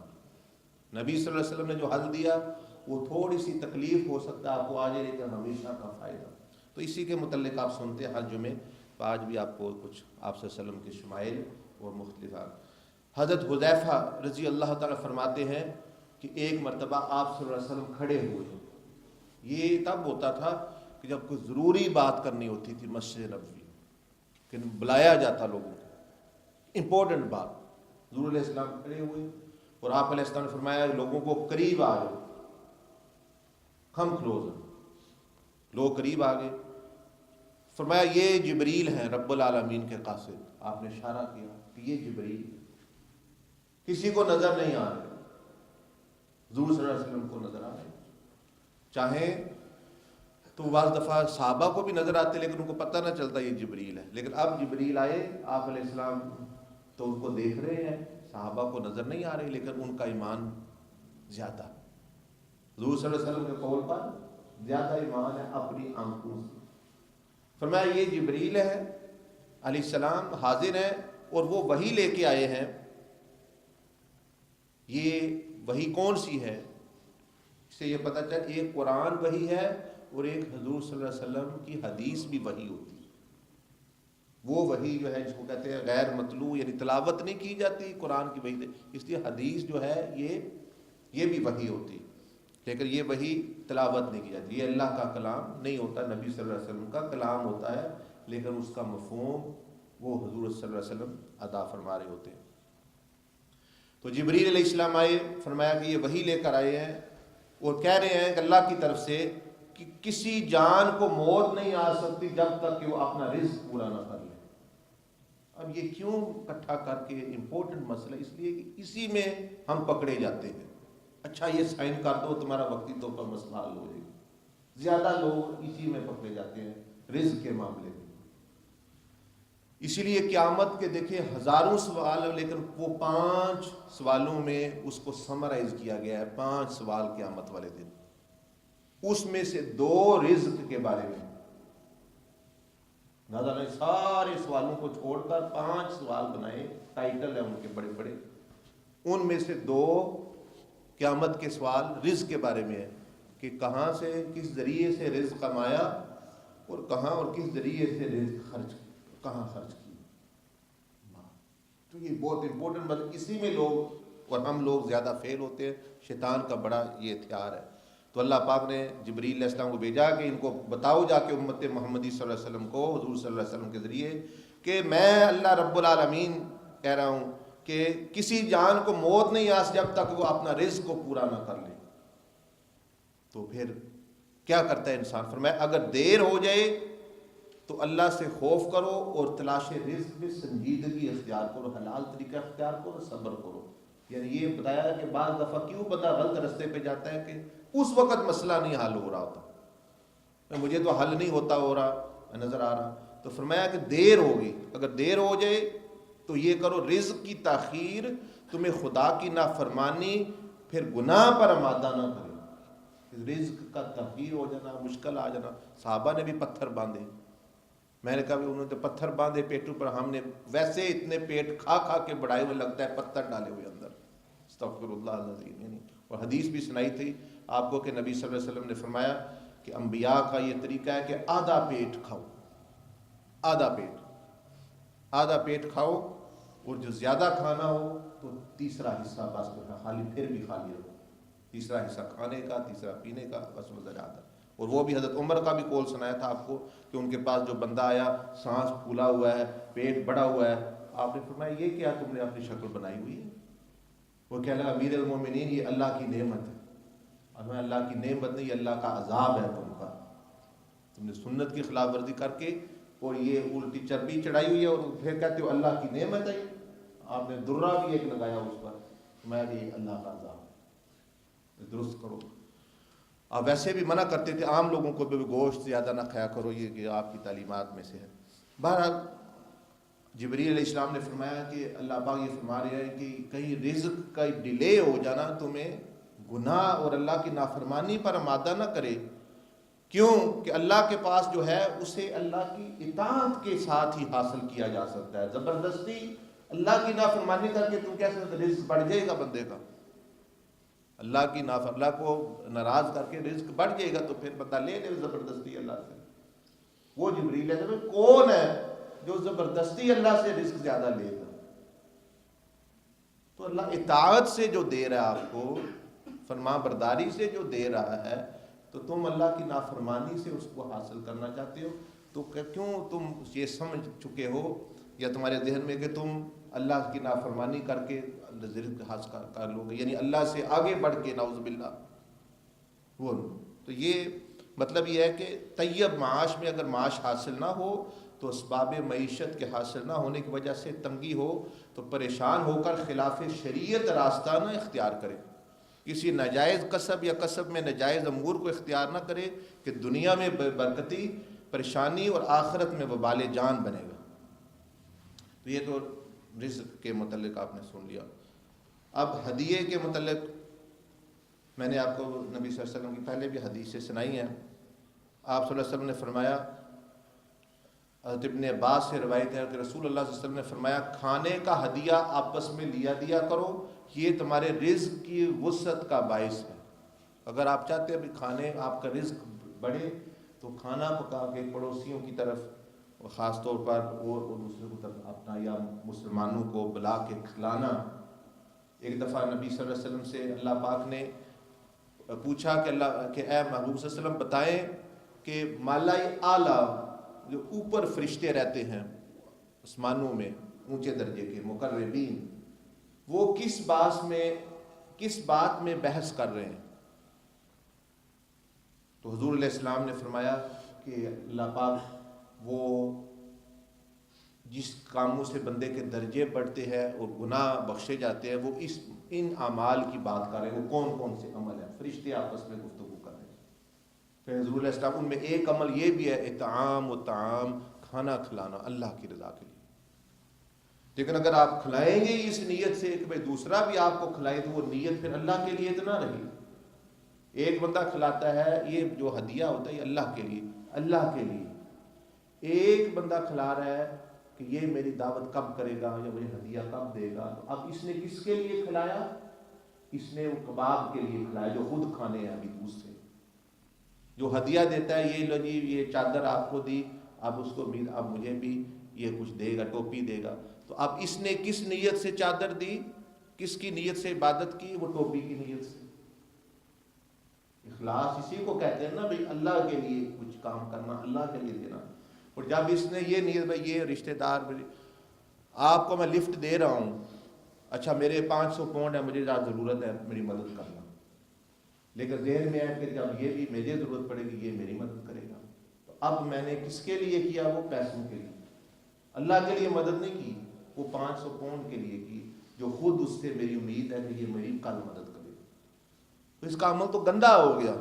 نبی صلی اللہ علیہ وسلم نے جو حل دیا وہ تھوڑی سی تکلیف ہو سکتا ہے آپ کو آج، لیکن ہمیشہ کا فائدہ. تو اسی کے متعلق آپ سنتے ہیں ہر جمعے. آج بھی آپ کو کچھ آپ صلی اللہ علیہ وسلم کے شمائل اور مختلف. حضرت حذیفہ رضی اللہ تعالیٰ فرماتے ہیں کہ ایک مرتبہ آپ صلی اللہ علیہ وسلم کھڑے ہوئے. یہ تب ہوتا تھا کہ جب کوئی ضروری بات کرنی ہوتی تھی مسجد نبوی، کہ بلایا جاتا لوگوں کو، امپورٹنٹ بات. حضور علیہ السلام کھڑے ہوئے اور آپ علیہ السلام نے فرمایا لوگوں کو قریب آ جاؤ، کم کلوزر. لوگ قریب آ گئے. فرمایا یہ جبریل ہیں رب العالمین کے قاصد. آپ نے اشارہ کیا کہ یہ جبریل. کسی کو نظر نہیں آ رہے، حضور صلی اللہ علیہ وسلم کو نظر آ رہے. چاہیں تو بعض دفعہ صحابہ کو بھی نظر آتے لیکن ان کو پتہ نہ چلتا یہ جبریل ہے. لیکن اب جبریل آئے، آپ علیہ السلام تو ان کو دیکھ رہے ہیں، صحابہ کو نظر نہیں آ رہے، لیکن ان کا ایمان زیادہ. حضور صلی اللہ علیہ وسلم کے قول پر زیادہ ایمان ہے اپنی آنکھوں سے. فرمایا یہ جبریل ہے علیہ السلام، حاضر ہیں اور وہ وحی لے کے آئے ہیں. یہ وحی کون سی ہے؟ اس سے یہ پتہ چلا ایک قرآن وحی ہے اور ایک حضور صلی اللہ علیہ وسلم کی حدیث بھی وحی ہوتی ہے. وہ وحی جو ہے جس کو کہتے ہیں غیر مطلوع، یعنی تلاوت نہیں کی جاتی قرآن کی وحی، اس لیے حدیث جو ہے یہ بھی وحی ہوتی. لیکن یہ وحی تلاوت نہیں کی جاتی. یہ اللہ کا کلام نہیں ہوتا، نبی صلی اللہ علیہ وسلم کا کلام ہوتا ہے، لیکن اس کا مفہوم وہ حضور صلی اللہ علیہ وسلم ادا فرما رہے ہوتے ہیں. تو جبریل علیہ السلام آئے، فرمایا کہ یہ وحی لے کر آئے ہیں اور کہہ رہے ہیں کہ اللہ کی طرف سے کہ کسی جان کو موت نہیں آ سکتی جب تک کہ وہ اپنا رزق پورا نہ کر لے. اب یہ کیوں اکٹھا کر کے امپورٹنٹ مسئلہ؟ اس لیے کہ اسی میں ہم پکڑے جاتے ہیں. اچھا یہ سائن کر دو، تمہارا وقتی طور پر مسئلہ حل ہو جائے گا. زیادہ لوگ اسی میں پکڑے جاتے ہیں رزق کے معاملے میں. اسی لیے قیامت کے دیکھیں ہزاروں سوال ہیں، لیکن وہ 5 سوالوں میں اس کو سمرائز کیا گیا ہے. 5 سوال قیامت والے دن، اس میں سے 2 رزق کے بارے میں. لہٰذا نے سارے سوالوں کو چھوڑ کر 5 سوال بنائے، ٹائٹل ہیں ان کے بڑے بڑے. ان میں سے 2 قیامت کے سوال رزق کے بارے میں ہے کہ کہاں سے، کس ذریعے سے رزق کمایا، اور کہاں اور کس ذریعے سے رزق کہاں خرچ کی. تو یہ بہت امپورٹنٹ، مطلب اسی میں لوگ اور ہم لوگ زیادہ فیل ہوتے ہیں. شیطان کا بڑا یہ ہتھیار ہے. تو اللہ پاک نے جبریل علیہ السلام کو بھیجا کہ ان کو بتاؤ جا کے امت محمدی صلی اللہ علیہ وسلم کو، حضور صلی اللہ علیہ وسلم کے ذریعے، کہ میں اللہ رب العالمین کہہ رہا ہوں کہ کسی جان کو موت نہیں آ جب تک وہ اپنا رزق کو پورا نہ کر لے. تو پھر کیا کرتا ہے انسان؟ فرمایا اگر دیر ہو جائے تو اللہ سے خوف کرو اور تلاش رزق میں سنجیدگی اختیار کرو، حلال طریقہ اختیار کرو، صبر کرو. یعنی یہ بتایا کہ بعض دفعہ کیوں بندہ غلط رستے پہ جاتا ہے کہ اس وقت مسئلہ نہیں حل ہو رہا ہوتا، مجھے تو حل نہیں ہوتا ہو رہا نظر آ رہا. تو فرمایا کہ دیر ہوگی، اگر دیر ہو جائے تو یہ کرو، رزق کی تاخیر تمہیں خدا کی نافرمانی پھر گناہ پر آمادہ نہ کرے. رزق کا تاخیر ہو جانا، مشکل آ جانا. صحابہ نے بھی پتھر باندھے. میں نے کہا انہوں نے تو پتھر باندھے پیٹوں پر، ہم نے ویسے اتنے پیٹ کھا کھا کے بڑھائے ہوئے، لگتا ہے پتھر ڈالے ہوئے اندر. استغفر اللہ العظیم. اور حدیث بھی سنائی تھی آپ کو کہ نبی صلی اللہ علیہ وسلم نے فرمایا کہ انبیاء کا یہ طریقہ ہے کہ آدھا پیٹ کھاؤ، آدھا پیٹ کھاؤ، اور جو زیادہ کھانا ہو تو تیسرا حصہ بس خالی، پھر بھی خالی رہو. تیسرا حصہ کھانے کا، تیسرا پینے کا، بس وزن آتا. اور وہ بھی حضرت عمر کا بھی قول سنایا تھا آپ کو کہ ان کے پاس جو بندہ آیا، سانس پھولا ہوا ہے، پیٹ بڑا ہوا ہے، آپ نے فرمایا یہ کیا تم نے اپنی شکل بنائی ہوئی ہے؟ وہ کہنے لگا امیر المومنین یہ اللہ کی نعمت ہے. اور میں اللہ کی نعمت نہیں، یہ اللہ کا عذاب ہے تم کا. تم نے سنت کی خلاف ورزی کر کے اور یہ الٹی چربی چڑھائی ہوئی ہے، اور پھر کہتے ہو اللہ کی نعمت ہے. آپ نے درہ بھی ایک لگایا اس پر، میں بھی اللہ کا عذاب ہے، درست کرو. آپ ویسے بھی منع کرتے تھے عام لوگوں کو بھی گوشت زیادہ نہ کھایا کرو، یہ کہ آپ کی تعلیمات میں سے ہے. بہرحال جبریل علیہ السلام نے فرمایا کہ اللہ پاک یہ فرما رہے ہیں کہ کہیں رزق کا ڈیلے ہو جانا تمہیں گناہ اور اللہ کی نافرمانی پر آمادہ نہ کرے. کیوں کہ اللہ کے پاس جو ہے اسے اللہ کی اطاعت کے ساتھ ہی حاصل کیا جا سکتا ہے. زبردستی اللہ کی نافرمانی کر کے تم کیسے رزق بڑھ جائے گا بندے کا؟ اللہ کو ناراض کر کے رزق بڑھ جائے گا تو پھر بندہ لے لے زبردستی اللہ سے. وہ جبریل ہے کون ہے جو زبردستی اللہ سے رزق زیادہ لے گا؟ تو اللہ اطاعت سے جو دے رہا ہے آپ کو، فرما برداری سے جو دے رہا ہے، تو تم اللہ کی نافرمانی سے اس کو حاصل کرنا چاہتے ہو. تو کیوں تم یہ سمجھ چکے ہو یا تمہارے ذہن میں کہ تم اللہ کی نافرمانی کر کے رزق حاصل کر لو گے، یعنی اللہ سے آگے بڑھ کے، نعوذ باللہ. وہ تو یہ مطلب یہ ہے کہ طیب معاش میں اگر معاش حاصل نہ ہو تو اسباب معیشت کے حاصل نہ ہونے کی وجہ سے تنگی ہو تو پریشان ہو کر خلاف شریعت راستہ نہ اختیار کرے. کسی ناجائز کسب یا کسب میں ناجائز امور کو اختیار نہ کرے کہ دنیا میں برکتی، پریشانی اور آخرت میں وبال جان بنے گا. تو یہ تو رزق کے متعلق آپ نے سن لیا. اب ہدیے کے متعلق میں نے آپ کو نبی صلی اللہ علیہ وسلم کی پہلے بھی حدیثیں سنائی ہیں. آپ صلی اللہ علیہ وسلم نے فرمایا، حضرت ابن عباس سے روایت ہے کہ رسول اللہ صلی اللہ علیہ وسلم نے فرمایا کھانے کا ہدیہ آپس میں دیا کرو، یہ تمہارے رزق کی وسعت کا باعث ہے. اگر آپ چاہتے ہیں کھانے آپ کا رزق بڑھے تو کھانا پکا کے پڑوسیوں کی طرف خاص طور پر اور دوسرے کو طرف اپنا یا مسلمانوں کو بلا کے کھلانا. ایک دفعہ نبی صلی اللہ علیہ وسلم سے اللہ پاک نے پوچھا کہ اے محبوب صلی اللہ علیہ وسلم بتائیں کہ مالائے اعلیٰ جو اوپر فرشتے رہتے ہیں آسمانوں میں اونچے درجے کے مقربین، وہ کس بات میں بحث کر رہے ہیں؟ تو حضور علیہ السلام نے فرمایا کہ اللہ پاک وہ جس کاموں سے بندے کے درجے بڑھتے ہیں اور گناہ بخشے جاتے ہیں، وہ ان اعمال کی بات کر رہے ہیں. وہ کون کون سے عمل ہیں؟ فرشتے آپس میں گفتگو کر رہے ہیں. پھر حضور علیہ السلام ان میں ایک عمل یہ بھی ہے اطعام و طعام، کھانا کھلانا اللہ کی رضا کے لیے. لیکن اگر آپ کھلائیں گے اس نیت سے کہ بھائی دوسرا بھی آپ کو کھلائے تو وہ نیت پھر اللہ کے لیے تو نہ رہی. ایک بندہ کھلاتا ہے، یہ جو ہدیہ ہوتا ہے یہ اللہ کے لیے، اللہ کے لیے. ایک بندہ کھلا رہا ہے کہ یہ میری دعوت کب کرے گا یا مجھے ہدیہ کب دے گا. تو اب اس نے کس کے لیے کھلایا؟ اس نے وہ کباب کے لیے کھلایا جو خود کھانے ہیں ابھی دوسرے. جو ہدیہ دیتا ہے یہ لو جی یہ چادر آپ کو دی، اب اس کو بھی اب مجھے بھی یہ کچھ دے گا، ٹوپی دے گا. تو اب اس نے کس نیت سے چادر دی، کس کی نیت سے عبادت کی؟ وہ ٹوپی کی نیت سے. اخلاص اسی کو کہتے ہیں نا بھائی، اللہ کے لیے کچھ کام کرنا، اللہ کے لیے دینا. اور جب اس نے یہ نیت بھائی یہ رشتہ دار آپ کو میں لفٹ دے رہا ہوں، اچھا میرے 500 پاؤنڈ ہے، مجھے ضرورت ہے میری مدد کرنا، لیکن ذہن میں ہے کہ جب یہ بھی مجھے ضرورت پڑے گی یہ میری مدد کرے گا. تو اب میں نے کس کے لیے کیا؟ وہ پیسوں کے لیے، اللہ کے لیے مدد نہیں کی، وہ 500 پاؤنڈ کے لیے کی جو خود اس سے میری امید ہے کہ یہ میری کل مدد کرے گا. تو اس کا عمل تو گندا ہو گیا.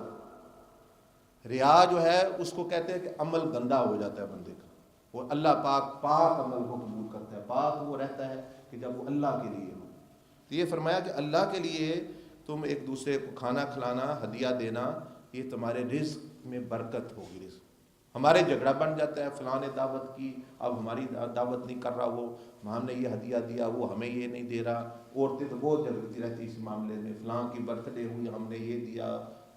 ریا جو ہے اس کو کہتے ہیں کہ عمل گندا ہو جاتا ہے بندے کا. وہ اللہ پاک عمل کو قبول کرتا ہے. پاک وہ رہتا ہے کہ جب وہ اللہ کے لیے ہو. تو یہ فرمایا کہ اللہ کے لیے تم ایک دوسرے کو کھانا کھلانا، ہدیہ دینا، یہ تمہارے رزق میں برکت ہوگی. رزق ہمارے جھگڑا بن جاتا ہے، فلاں نے دعوت کی اب ہماری دعوت نہیں کر رہا، وہ ہم نے یہ ہدیہ دیا وہ ہمیں یہ نہیں دے رہا. عورتیں تو بہت جھگڑتی رہتی اس معاملے میں، فلاں کی برتھ ڈے ہوئی ہم نے یہ دیا،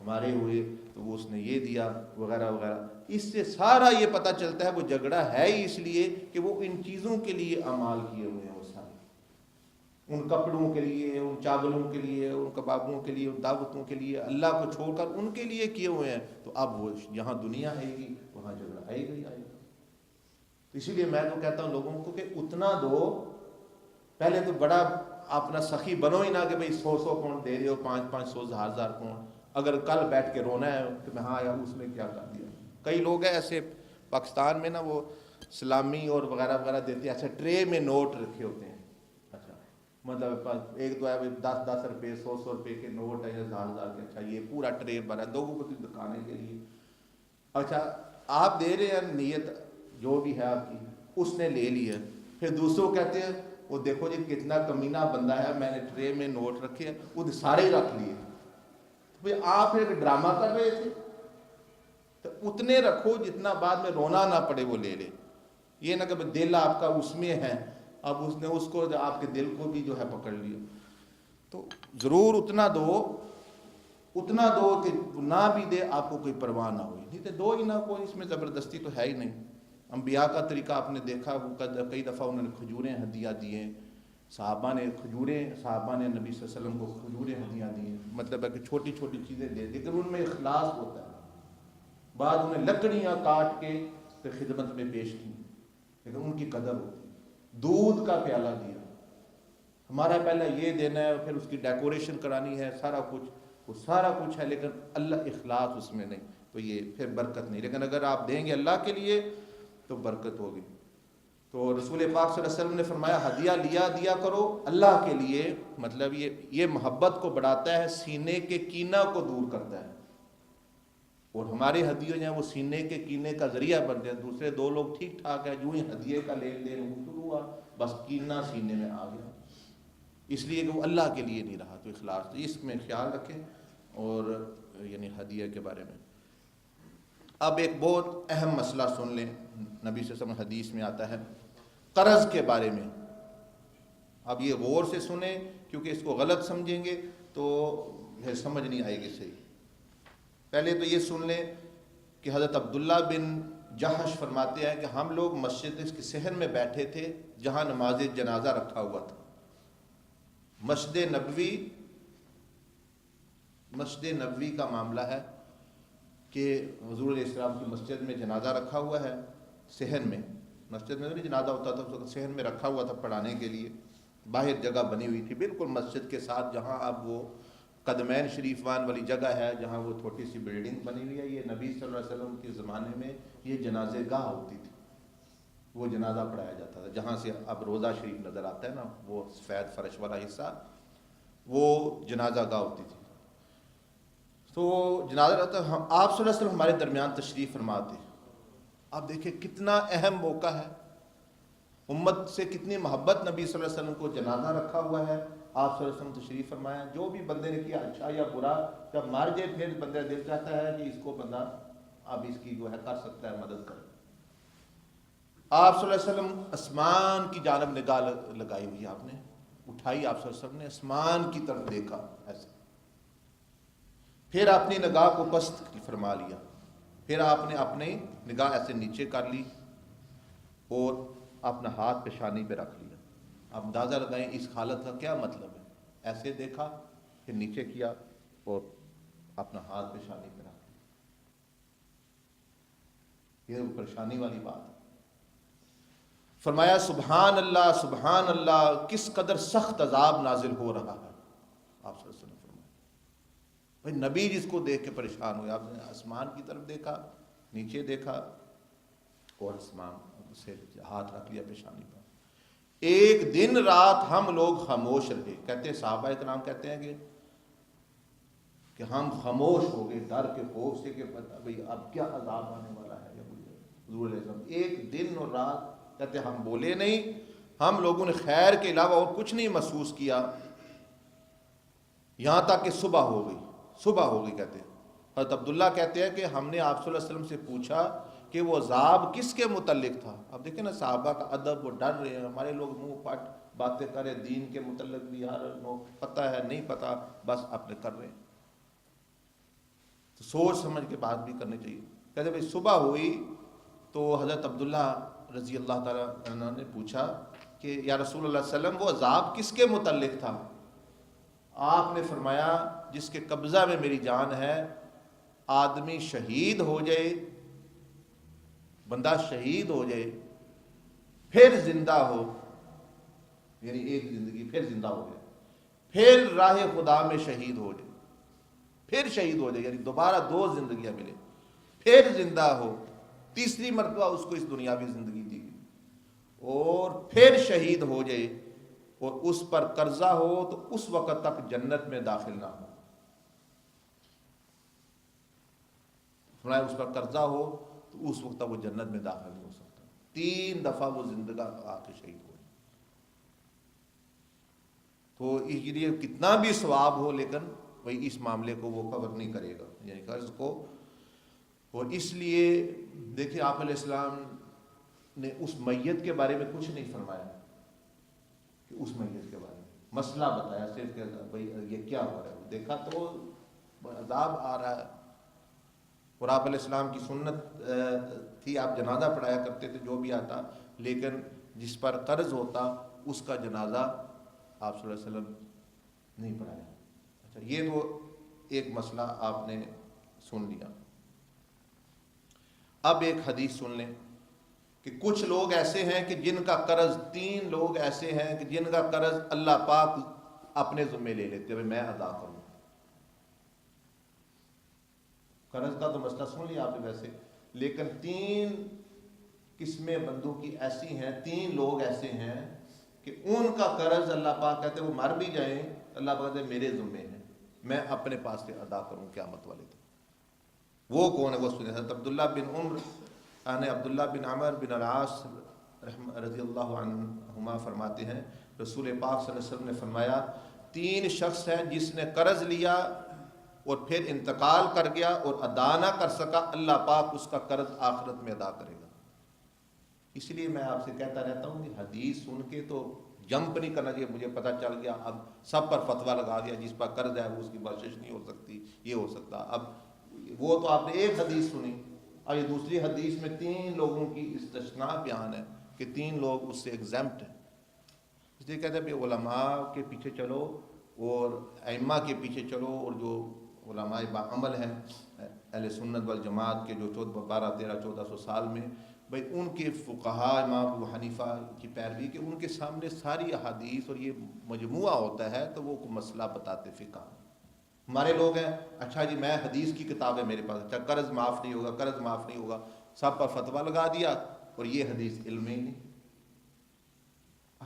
ہمارے ہوئے تو وہ اس نے یہ دیا وغیرہ وغیرہ. اس سے سارا یہ پتہ چلتا ہے وہ جھگڑا ہے ہی اس لیے کہ وہ ان چیزوں کے لیے اعمال کیے ہوئے ہیں. وہ سارے ان کپڑوں کے لیے، ان چاولوں کے لیے، ان کبابوں کے لیے، ان دعوتوں کے لیے، اللہ کو چھوڑ کر ان کے لیے کیے ہوئے ہیں. تو اب وہ جہاں دنیا آئے گی وہاں جھگڑا آئے گا ہی آئے گا. تو اسی لیے میں تو کہتا ہوں لوگوں کو کہ اتنا دو. پہلے تو بڑا اپنا سخی بنو ہی نہ کہ بھئی 100 پاؤنڈ دے رہے ہو، 500 1000 پاؤنڈ. اگر کل بیٹھ کے رونا ہے کہ میں ہاں یار اس نے کیا کر دیا. کئی لوگ ہیں ایسے پاکستان میں نا، وہ سلامی اور وغیرہ وغیرہ دیتے ہیں، ایسے ٹرے میں نوٹ رکھے ہوتے ہیں. اچھا مطلب ایک دو ہے 10 روپے 100 روپے کے نوٹ ہے، 1000 کے. اچھا یہ پورا ٹرے بھرا لوگوں کو دکھانے کے لیے. اچھا آپ دے رہے ہیں، نیت جو بھی ہے آپ کی اس نے لے لی ہے، پھر دوسروں کہتے ہیں وہ دیکھو جی کتنا کمینہ بندہ ہے، میں نے ٹرے میں نوٹ رکھے ہیں وہ سارے ہی رکھ لیے. بھئی آپ ایک ڈرامہ کر رہے تھے، تو اتنے رکھو جتنا بعد میں رونا نہ پڑے وہ لے لے. یہ نہ کہ دل آپ کا اس میں ہے، اب اس نے اس کو آپ کے دل کو بھی جو ہے پکڑ لیا. تو ضرور اتنا دو کہ نہ بھی دے آپ کو کوئی پرواہ نہ ہوئی. نہیں تو دو ہی نہ، کوئی اس میں زبردستی تو ہے ہی نہیں. انبیاء کا طریقہ آپ نے دیکھا، وہ کئی دفعہ انہوں نے کھجوریں ہدیہ دیے. صحابہ نے نبی صلی اللہ علیہ وسلم کو کھجوریں ہدیہ دیے. مطلب ہے کہ چھوٹی چھوٹی چیزیں دے، لیکن ان میں اخلاص ہوتا ہے. بعد انہیں لکڑیاں کاٹ کے پھر خدمت میں پیش کی، لیکن ان کی قدر ہوتی. دودھ کا پیالہ دیا، ہمارا پہلے یہ دینا ہے، پھر اس کی ڈیکوریشن کرانی ہے، سارا کچھ وہ سارا کچھ ہے، لیکن اللہ اخلاص اس میں نہیں، تو یہ پھر برکت نہیں. لیکن اگر آپ دیں گے اللہ کے لیے تو برکت ہوگی. تو رسول پاک صلی اللہ علیہ وسلم نے فرمایا ہدیہ دیا کرو اللہ کے لیے. مطلب یہ محبت کو بڑھاتا ہے، سینے کے کینہ کو دور کرتا ہے. اور ہمارے ہدیے جو ہیں وہ سینے کے کینے کا ذریعہ بنتے ہیں. دوسرے دو لوگ ٹھیک ٹھاک ہے، جو ہی ہدیے کا لین دین شروع ہوا بس کینہ سینے میں آ گیا، اس لیے کہ وہ اللہ کے لیے نہیں رہا. تو اخلاص تو اس میں خیال رکھیں. اور یعنی ہدیہ کے بارے میں اب ایک بہت اہم مسئلہ سن لیں. نبی صلی اللہ علیہ وسلم حدیث میں آتا ہے قرض کے بارے میں. اب یہ غور سے سنیں کیونکہ اس کو غلط سمجھیں گے تو پھر سمجھ نہیں آئے گی صحیح. پہلے تو یہ سن لیں کہ حضرت عبداللہ بن جہش فرماتے ہیں کہ ہم لوگ مسجد اس کے صحن میں بیٹھے تھے جہاں نماز جنازہ رکھا ہوا تھا. مسجد نبوی کا معاملہ ہے کہ حضور علیہ السلام کی مسجد میں جنازہ رکھا ہوا ہے. صحن میں، مسجد میں نہیں جنازہ ہوتا تھا، صحن میں رکھا ہوا تھا پڑھانے کے لیے. باہر جگہ بنی ہوئی تھی بالکل مسجد کے ساتھ، جہاں اب وہ قدمین شریفان والی جگہ ہے، جہاں وہ چھوٹی سی بلڈنگ بنی ہوئی ہے. یہ نبی صلی اللہ علیہ وسلم کے زمانے میں یہ جنازے گاہ ہوتی تھی، وہ جنازہ پڑھایا جاتا تھا. جہاں سے اب روضہ شریف نظر آتا ہے نا، وہ سفید فرش والا حصہ، وہ جنازہ گاہ ہوتی تھی. تو جنازہ رہتا ہے، آپ صلی اللہ علیہ وسلم ہمارے درمیان تشریف فرما تھے۔ آپ دیکھیں کتنا اہم موقع ہے، امت سے کتنی محبت نبی صلی اللہ علیہ وسلم کو جنازہ رکھا ہوا ہے، آپ صلی اللہ علیہ وسلم تشریف فرمایا، جو بھی بندے نے کیا اچھا یا برا، جب مر جائے پھر بندہ دل چاہتا ہے کہ اس کو بندہ اب اس کی جو ہے کر سکتا ہے مدد کرے۔ آپ صلی اللہ علیہ وسلم آسمان کی جانب نگاہ لگائی ہوئی، آپ نے اٹھائی، آپ صلی اللہ علیہ وسلم نے آسمان کی طرف دیکھا ایسے، پھر اپنی نگاہ کو پست فرما لیا، پھر آپ نے اپنی نگاہ ایسے نیچے کر لی اور اپنا ہاتھ پیشانی پہ رکھ لیا۔ آپ اندازہ لگائیں اس حالت کا کیا مطلب ہے، ایسے دیکھا پھر نیچے کیا اور اپنا ہاتھ پیشانی پہ رکھ لیا، یہ پریشانی والی بات ہے۔ فرمایا سبحان اللہ سبحان اللہ، کس قدر سخت عذاب نازل ہو رہا ہے۔ آپ صلی اللہ علیہ وسلم فرمایا بھائی نبی جس کو دیکھ کے پریشان ہوئے، آپ نے آسمان کی طرف دیکھا، نیچے دیکھا اور آسمان سے ہاتھ رکھ لیا پیشانی پر۔ ایک دن رات ہم لوگ خاموش رہے، کہتے ہیں صحابہ کرام کہتے ہیں کہ ہم خاموش ہو گئے ڈر کے خوف سے کہ بھائی اب کیا عذاب آنے والا ہے۔ حضور علیہ السلام ایک دن اور رات کہتے ہم بولے نہیں، ہم لوگوں نے خیر کے علاوہ اور کچھ نہیں محسوس کیا، یہاں تک کہ صبح ہو گئی۔ صبح ہو گئی کہتے ہیں، حضرت عبداللہ کہتے ہیں کہ ہم نے آپ صلی اللہ علیہ وسلم سے پوچھا کہ وہ عذاب کس کے متعلق تھا۔ اب دیکھیں نا صحابہ کا ادب، وہ ڈر رہے ہیں، ہمارے لوگ منہ پٹ باتیں کریں دین کے متعلق بھی، ہر پتہ ہے نہیں پتہ بس اپنے کر رہے ہیں، تو سوچ سمجھ کے بات بھی کرنی چاہیے۔ کہتے بھائی صبح ہوئی تو حضرت عبداللہ رضی اللہ تعالیٰ عنہ نے پوچھا کہ یا رسول اللہ صلی اللہ علیہ وسلم وہ عذاب کس کے متعلق تھا؟ آپ نے فرمایا جس کے قبضہ میں میری جان ہے، آدمی شہید ہو جائے، بندہ شہید ہو جائے پھر زندہ ہو، یعنی ایک زندگی پھر زندہ ہو جائے، پھر راہ خدا میں شہید ہو جائے، پھر شہید ہو جائے، یعنی دوبارہ دو زندگیاں ملے، پھر زندہ ہو، تیسری مرتبہ اس کو اس دنیاوی زندگی دی گئی، اور پھر شہید ہو جائے اور اس پر قرضہ ہو تو اس وقت تک جنت میں داخل نہ ہو۔ فرمایا اس پر قرضہ ہو تو اس وقت تک وہ جنت میں داخل نہیں ہو سکتا، 3 دفعہ وہ زندگی آ کے شہید ہو۔ تو اس لیے کتنا بھی ثواب ہو لیکن وہی اس معاملے کو وہ کور نہیں کرے گا، یعنی قرض کو۔ اور اس لیے دیکھیں آپ علیہ السلام نے اس میت کے بارے میں کچھ نہیں فرمایا کہ اس میت کے بارے میں مسئلہ بتایا، صرف کہ بھائی یہ کیا ہو رہا ہے، دیکھا تو عذاب آ رہا ہے۔ اور آپ علیہ السلام کی سنت تھی، آپ جنازہ پڑھایا کرتے تھے جو بھی آتا، لیکن جس پر قرض ہوتا اس کا جنازہ آپ صلی اللہ علیہ وسلم نہیں پڑھایا۔ اچھا یہ تو ایک مسئلہ آپ نے سن لیا۔ اب ایک حدیث سن لیں کہ کچھ لوگ ایسے ہیں کہ جن کا قرض، 3 لوگ ایسے ہیں کہ جن کا قرض اللہ پاک اپنے ذمے لے لیتے ہیں، میں ادا کروں۔ قرض کا تو مسئلہ سن لیا آپ نے ویسے، لیکن 3 قسمیں بندوں کی ایسی ہیں، 3 لوگ ایسے ہیں کہ ان کا قرض اللہ پاک کہتے ہیں وہ مر بھی جائیں اللہ پاک کہتے ہیں میرے ذمے ہے، میں اپنے پاس سے ادا کروں قیامت والے دن۔ وہ کون ہے؟ وہ سنیں، حضرت عبداللہ بن عمر عبداللہ بن عمر بن العاص رضی اللہ عنہما فرماتے ہیں رسول پاک صلی اللہ علیہ وسلم نے فرمایا 3 شخص ہیں جس نے قرض لیا اور پھر انتقال کر گیا اور ادا نہ کر سکا، اللہ پاک اس کا قرض آخرت میں ادا کرے گا۔ اس لیے میں آپ سے کہتا رہتا ہوں کہ حدیث سن کے تو جمپ نہیں کرنا چاہیے، مجھے پتہ چل گیا اب سب پر فتویٰ لگا دیا، جس پر قرض ہے اس کی بخشش نہیں ہو سکتی، یہ ہو سکتا۔ اب وہ تو آپ نے ایک حدیث سنی، اور یہ دوسری حدیث میں 3 لوگوں کی استثناء بیان ہے کہ 3 لوگ اس سے ایگزمپٹ ہیں۔ اس لیے کہتے ہیں کہ علماء کے پیچھے چلو اور ائمہ کے پیچھے چلو، اور جو علماء باعمل ہیں اہل سنت والجماعت کے جو 12 13 1400 سال میں، بھائی ان کے فقہاء امام ابو حنیفہ کی پیروی کے، ان کے سامنے ساری احادیث اور یہ مجموعہ ہوتا ہے تو وہ مسئلہ بتاتے فقہ۔ ہمارے لوگ ہیں اچھا جی میں حدیث کی کتاب ہے میرے پاس، اچھا قرض معاف نہیں ہوگا، قرض معاف نہیں ہوگا، سب پر فتویٰ لگا دیا اور یہ حدیث علم ہی نہیں۔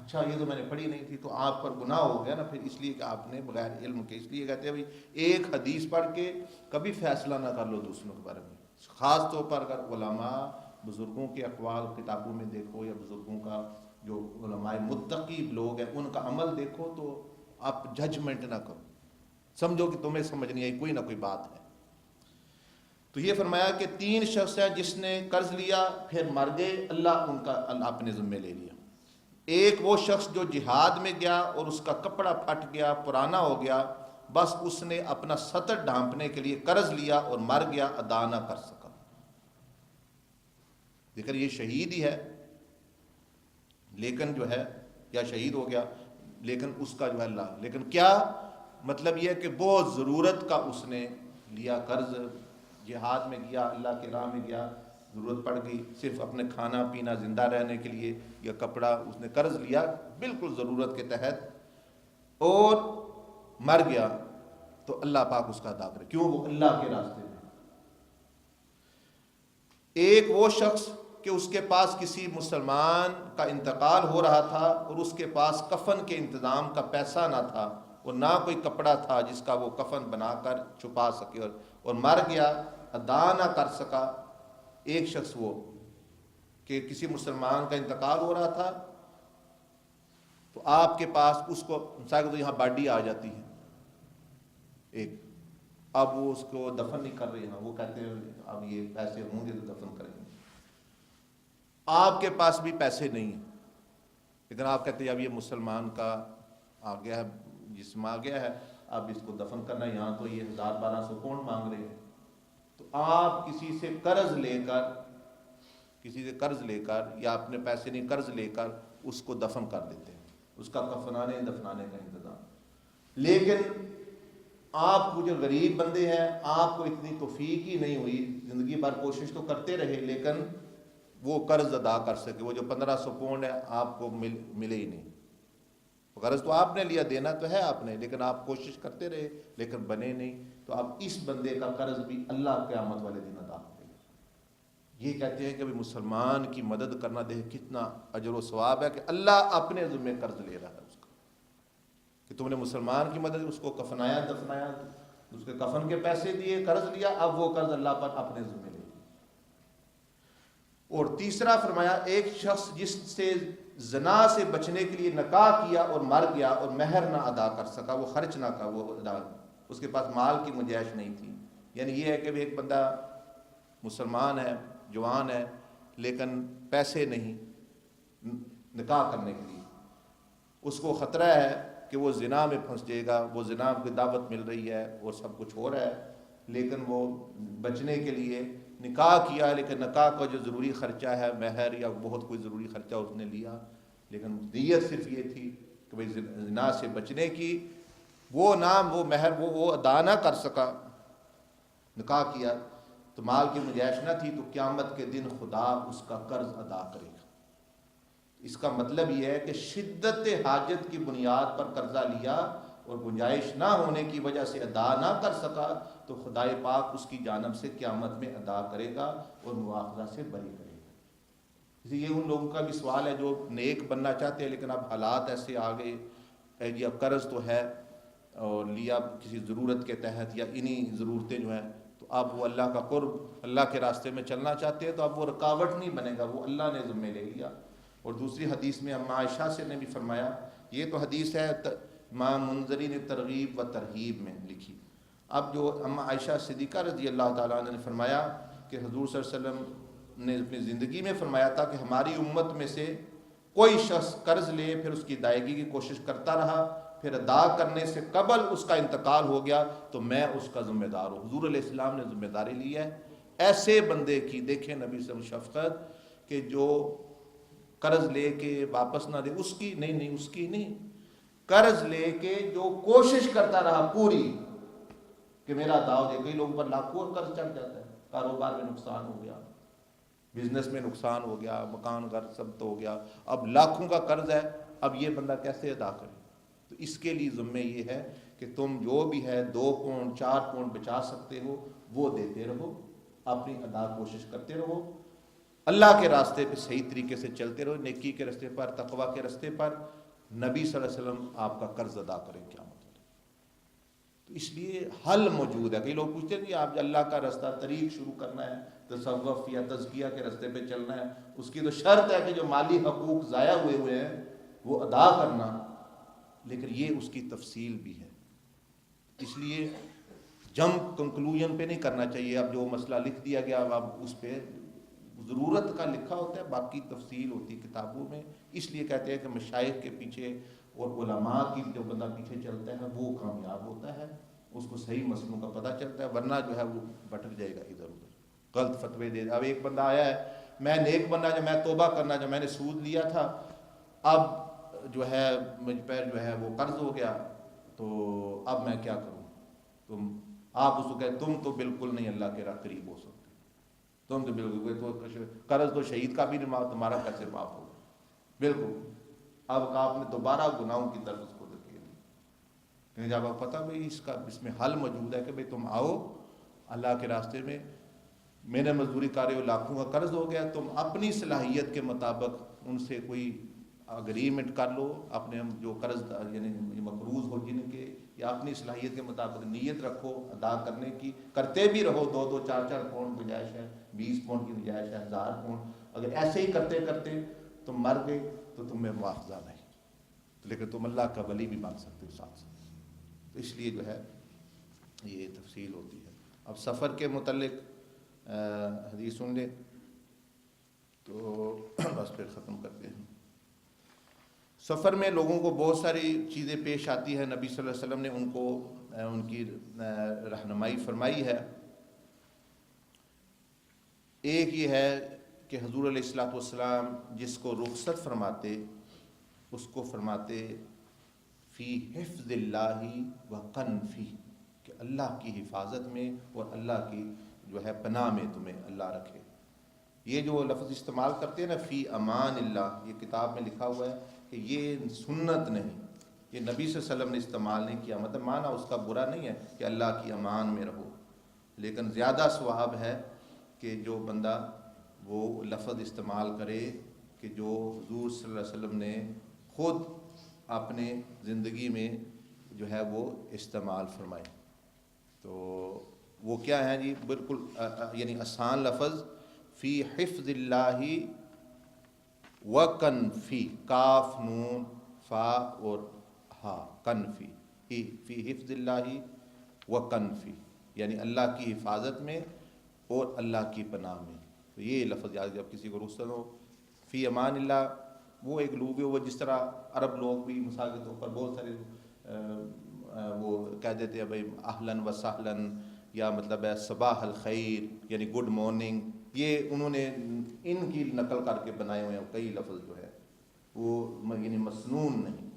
اچھا یہ تو میں نے پڑھی نہیں تھی، تو آپ پر گناہ ہو گیا نا پھر، اس لیے کہ آپ نے بغیر علم کے، اس لیے کہتے ہیں بھائی ایک حدیث پڑھ کے کبھی فیصلہ نہ کر لو دوسروں کے بارے میں، خاص طور پر اگر علماء بزرگوں کے اقوال کتابوں میں دیکھو، یا بزرگوں کا جو علماء متقی لوگ ہیں ان کا عمل دیکھو، تو آپ ججمنٹ نہ کرو، سمجھو کہ تمہیں سمجھ نہیں آئی، کوئی نہ کوئی بات ہے۔ تو یہ فرمایا کہ 3 شخص ہیں جس نے قرض لیا پھر مر گئے، اللہ ان کا اپنے ذمے لے لیا۔ ایک وہ شخص جو جہاد میں گیا اور اس کا کپڑا پھٹ گیا، پرانا ہو گیا، بس اس نے اپنا سطر ڈھانپنے کے لیے قرض لیا اور مر گیا، ادا نہ کر سکا۔ دیکھیں یہ شہید ہی ہے، لیکن جو ہے، یا شہید ہو گیا لیکن اس کا جو ہے اللہ، لیکن کیا مطلب یہ ہے کہ بہت ضرورت کا اس نے لیا قرض، جہاد میں گیا، اللہ کے راہ میں گیا، ضرورت پڑ گئی، صرف اپنے کھانا پینا زندہ رہنے کے لیے، یا کپڑا اس نے قرض لیا بالکل ضرورت کے تحت، اور مر گیا، تو اللہ پاک اس کا ادا کرے، کیوں؟ وہ اللہ کے راستے میں۔ ایک وہ شخص کہ اس کے پاس کسی مسلمان کا انتقال ہو رہا تھا اور اس کے پاس کفن کے انتظام کا پیسہ نہ تھا، اور نہ کوئی کپڑا تھا جس کا وہ کفن بنا کر چھپا سکے، اور مر گیا، ادا نہ کر سکا۔ ایک شخص وہ کہ کسی مسلمان کا انتقال ہو رہا تھا، تو آپ کے پاس اس کو مثال تو یہاں باڈی آ جاتی ہے ایک، اب وہ اس کو دفن نہیں کر رہے ہیں، وہ کہتے ہیں اب یہ پیسے ہوں گے تو دفن کریں گے، آپ کے پاس بھی پیسے نہیں ہیں، لیکن آپ کہتے ہیں اب یہ مسلمان کا آ گیا ہے، جسم آ گیا ہے، اب اس کو دفن کرنا ہے، یہاں تو یہ 1000-1200 کون مانگ رہے ہیں، تو آپ کسی سے قرض لے کر یا اپنے پیسے نہیں قرض لے کر اس کو دفن کر دیتے ہیں، اس کا کفنانے دفنانے کا انتظام۔ لیکن آپ کو جو غریب بندے ہیں، آپ کو اتنی توفیق ہی نہیں ہوئی، زندگی بھر کوشش تو کرتے رہے لیکن وہ قرض ادا کر سکے، وہ جو 1500 پاؤنڈ ہے آپ کو ملے ہی نہیں، قرض تو آپ نے لیا، دینا تو ہے آپ نے، لیکن آپ کوشش کرتے رہے لیکن بنے نہیں، تو اب اس بندے کا قرض بھی اللہ قیامت والے دن ادا کرے گا۔ یہ کہتے ہیں کہ مسلمان کی مدد کرنا، دیکھ کتنا اجر و ثواب ہے کہ اللہ اپنے ذمہ قرض لے رہا ہے اس کا، کہ تم نے مسلمان کی مدد، اس کو کفنایا دفنایا، اس کے کفن کے پیسے دیے، قرض لیا، اب وہ قرض اللہ پر اپنے ذمہ لے لیا۔ اور تیسرا فرمایا ایک شخص جس سے زنا سے بچنے کے لیے نکاح کیا اور مر گیا اور مہر نہ ادا کر سکا، وہ خرچ نہ کا، وہ ادا، اس کے پاس مال کی گنجائش نہیں تھی۔ یعنی یہ ہے کہ ایک بندہ مسلمان ہے، جوان ہے، لیکن پیسے نہیں نکاح کرنے کے لیے، اس کو خطرہ ہے کہ وہ زنا میں پھنس جائے گا، وہ زنا کی دعوت مل رہی ہے اور سب کچھ ہو رہا ہے، لیکن وہ بچنے کے لیے نکاح کیا، لیکن نکاح کا جو ضروری خرچہ ہے، مہر یا بہت کوئی ضروری خرچہ اس نے لیا، لیکن نیت صرف یہ تھی کہ بھئی زنا سے بچنے کی، وہ نام وہ مہر وہ ادا نہ کر سکا، نکاح کیا تو مال کی گنجائش نہ تھی، تو قیامت کے دن خدا اس کا قرض ادا کرے گا۔ اس کا مطلب یہ ہے کہ شدت حاجت کی بنیاد پر قرضہ لیا اور گنجائش نہ ہونے کی وجہ سے ادا نہ کر سکا، تو خدائے پاک اس کی جانب سے قیامت میں ادا کرے گا اور مواخذہ سے بری کرے گا۔ اسی لیے ان لوگوں کا بھی سوال ہے جو نیک بننا چاہتے ہیں لیکن اب حالات ایسے آ گئے جی، اب قرض تو ہے اور لیا کسی ضرورت کے تحت، یا انہی ضرورتیں جو ہیں، تو اب وہ اللہ کا قرب، اللہ کے راستے میں چلنا چاہتے ہیں، تو اب وہ رکاوٹ نہیں بنے گا، وہ اللہ نے ذمہ لے لیا۔ اور دوسری حدیث میں اماں عائشہ سے نے بھی فرمایا، یہ تو حدیث ہے امام منذری نے ترغیب و ترہیب میں لکھی، اب جو اماں عائشہ صدیقہ رضی اللہ تعالیٰ عنہ نے فرمایا کہ حضور صلی اللہ علیہ وسلم نے اپنی زندگی میں فرمایا تھا کہ ہماری امت میں سے کوئی شخص قرض لے، پھر اس کی ادائیگی کی کوشش کرتا رہا، پھر ادا کرنے سے قبل اس کا انتقال ہو گیا، تو میں اس کا ذمہ دار ہوں۔ حضور علیہ السلام نے ذمہ داری لی ہے ایسے بندے کی۔ دیکھیں نبی صلی اللہ علیہ وسلم شفقت کہ جو قرض لے کے واپس نہ دے، اس کی نہیں، اس کی نہیں، قرض لے کے جو کوشش کرتا رہا پوری کہ میرا ادا ہو جائے۔ کئی لوگوں پر لاکھوں قرض چڑھ جاتا ہے، کاروبار میں نقصان ہو گیا، بزنس میں نقصان ہو گیا، مکان گھر سب تو ہو گیا، اب لاکھوں کا قرض ہے، اب یہ بندہ کیسے ادا کرے؟ تو اس کے لیے ذمہ یہ ہے کہ تم جو بھی ہے 2 پاؤنڈ 4 پاؤنڈ بچا سکتے ہو وہ دیتے رہو، اپنی ادا کوشش کرتے رہو، اللہ کے راستے پہ صحیح طریقے سے چلتے رہو، نیکی کے راستے پر، تقوی کے راستے پر، نبی صلی اللہ علیہ وسلم آپ کا قرض ادا کریں قیامت میں۔ تو اس لیے حل موجود ہے۔ کئی لوگ پوچھتے ہیں کہ آپ اللہ کا رستہ طریق شروع کرنا ہے، تصوف یا تزکیہ کے رستے پہ چلنا ہے، اس کی تو شرط ہے کہ جو مالی حقوق ضائع ہوئے ہیں وہ ادا کرنا، لیکن یہ اس کی تفصیل بھی ہے۔ اس لیے جمپ کنکلوژن پہ نہیں کرنا چاہیے۔ اب جو مسئلہ لکھ دیا گیا اب اس پہ ضرورت کا لکھا ہوتا ہے، باقی تفصیل ہوتی ہے کتابوں میں۔ اس لیے کہتے ہیں کہ مشائخ کے پیچھے اور علماء کی جو بندہ پیچھے چلتا ہے وہ کامیاب ہوتا ہے، اس کو صحیح مسئلوں کا پتہ چلتا ہے، ورنہ جو ہے وہ بھٹک جائے گا ادھر ادھر، غلط فتوے دے۔ اب ایک بندہ آیا ہے، میں نیک بننا، جو میں توبہ کرنا، جو میں نے سود لیا تھا، اب جو ہے مجھ پر جو ہے وہ قرض ہو گیا، تو اب میں کیا کروں؟ تم آپ اس کو کہتے تم تو بالکل نہیں اللہ کے قریب ہو سکتے، تم تو بالکل، تو قرض تو شہید کا بھی نہیں، تمہارا کیسے معاف ہوگا؟ بالکل۔ اب آپ نے دوبارہ گناہوں کی طرف اس کو دھکیل دی۔ جب آپ پتہ بھائی اس میں حل موجود ہے کہ بھائی تم آؤ اللہ کے راستے میں نے مزدوری کاری ہو، لاکھوں کا قرض ہو گیا، تم اپنی صلاحیت کے مطابق ان سے کوئی اگریمنٹ کر لو، اپنے جو قرض یعنی مقروض ہو جن کے، یا اپنی صلاحیت کے مطابق نیت رکھو ادا کرنے کی، کرتے بھی رہو، 2 4 پونڈ گنجائش ہے، 20 پونڈ کی گنجائش ہے، 1000 پونڈ، اگر ایسے ہی کرتے کرتے تم مر گئے تو تمہیں مواخذہ نہیں، لیکن تم اللہ کا ولی بھی بن سکتے ہو ساتھ ساتھ۔ تو اس لیے جو ہے یہ تفصیل ہوتی ہے۔ اب سفر کے متعلق حدیث سن لیں تو بس پھر ختم کرتے ہیں۔ سفر میں لوگوں کو بہت ساری چیزیں پیش آتی ہے، نبی صلی اللہ علیہ وسلم نے ان کو ان کی رہنمائی فرمائی ہے۔ ایک یہ ہے کہ حضور علیہ الصلوۃ والسلام جس کو رخصت فرماتے اس کو فرماتے فی حفظ اللہ و کنفی، کہ اللہ کی حفاظت میں اور اللہ کی جو ہے پناہ میں تمہیں اللہ رکھے۔ یہ جو لفظ استعمال کرتے ہیں نا فی امان اللہ، یہ کتاب میں لکھا ہوا ہے کہ یہ سنت نہیں، یہ نبی صلی اللہ علیہ وسلم نے استعمال نہیں کیا، مطلب معنی اس کا برا نہیں ہے کہ اللہ کی امان میں رہو، لیکن زیادہ ثواب ہے کہ جو بندہ وہ لفظ استعمال کرے کہ جو حضور صلی اللہ علیہ وسلم نے خود اپنے زندگی میں جو ہے وہ استعمال فرمائے۔ تو وہ کیا ہے جی؟ بالکل یعنی آسان لفظ، فی حفظ اللہ و کنفی، کاف نون فا اور ہا، کنفی، فی حفظ اللہ و کنفی، یعنی اللہ کی حفاظت میں اور اللہ کی پناہ میں۔ تو یہ لفظ یاد، جب کسی کو رخصت ہو فی امان اللہ، وہ ایک لغوی وہ جس طرح عرب لوگ بھی مثال کے طور پر بہت سارے وہ کہہ دیتے ہیں بھائی اہلاً و سہلاً، یا مطلب ہے صباح الخیر یعنی گڈ مارننگ، یہ انہوں نے ان کی نقل کر کے بنائے ہوئے ہیں کئی لفظ جو ہے وہ یعنی مسنون نہیں۔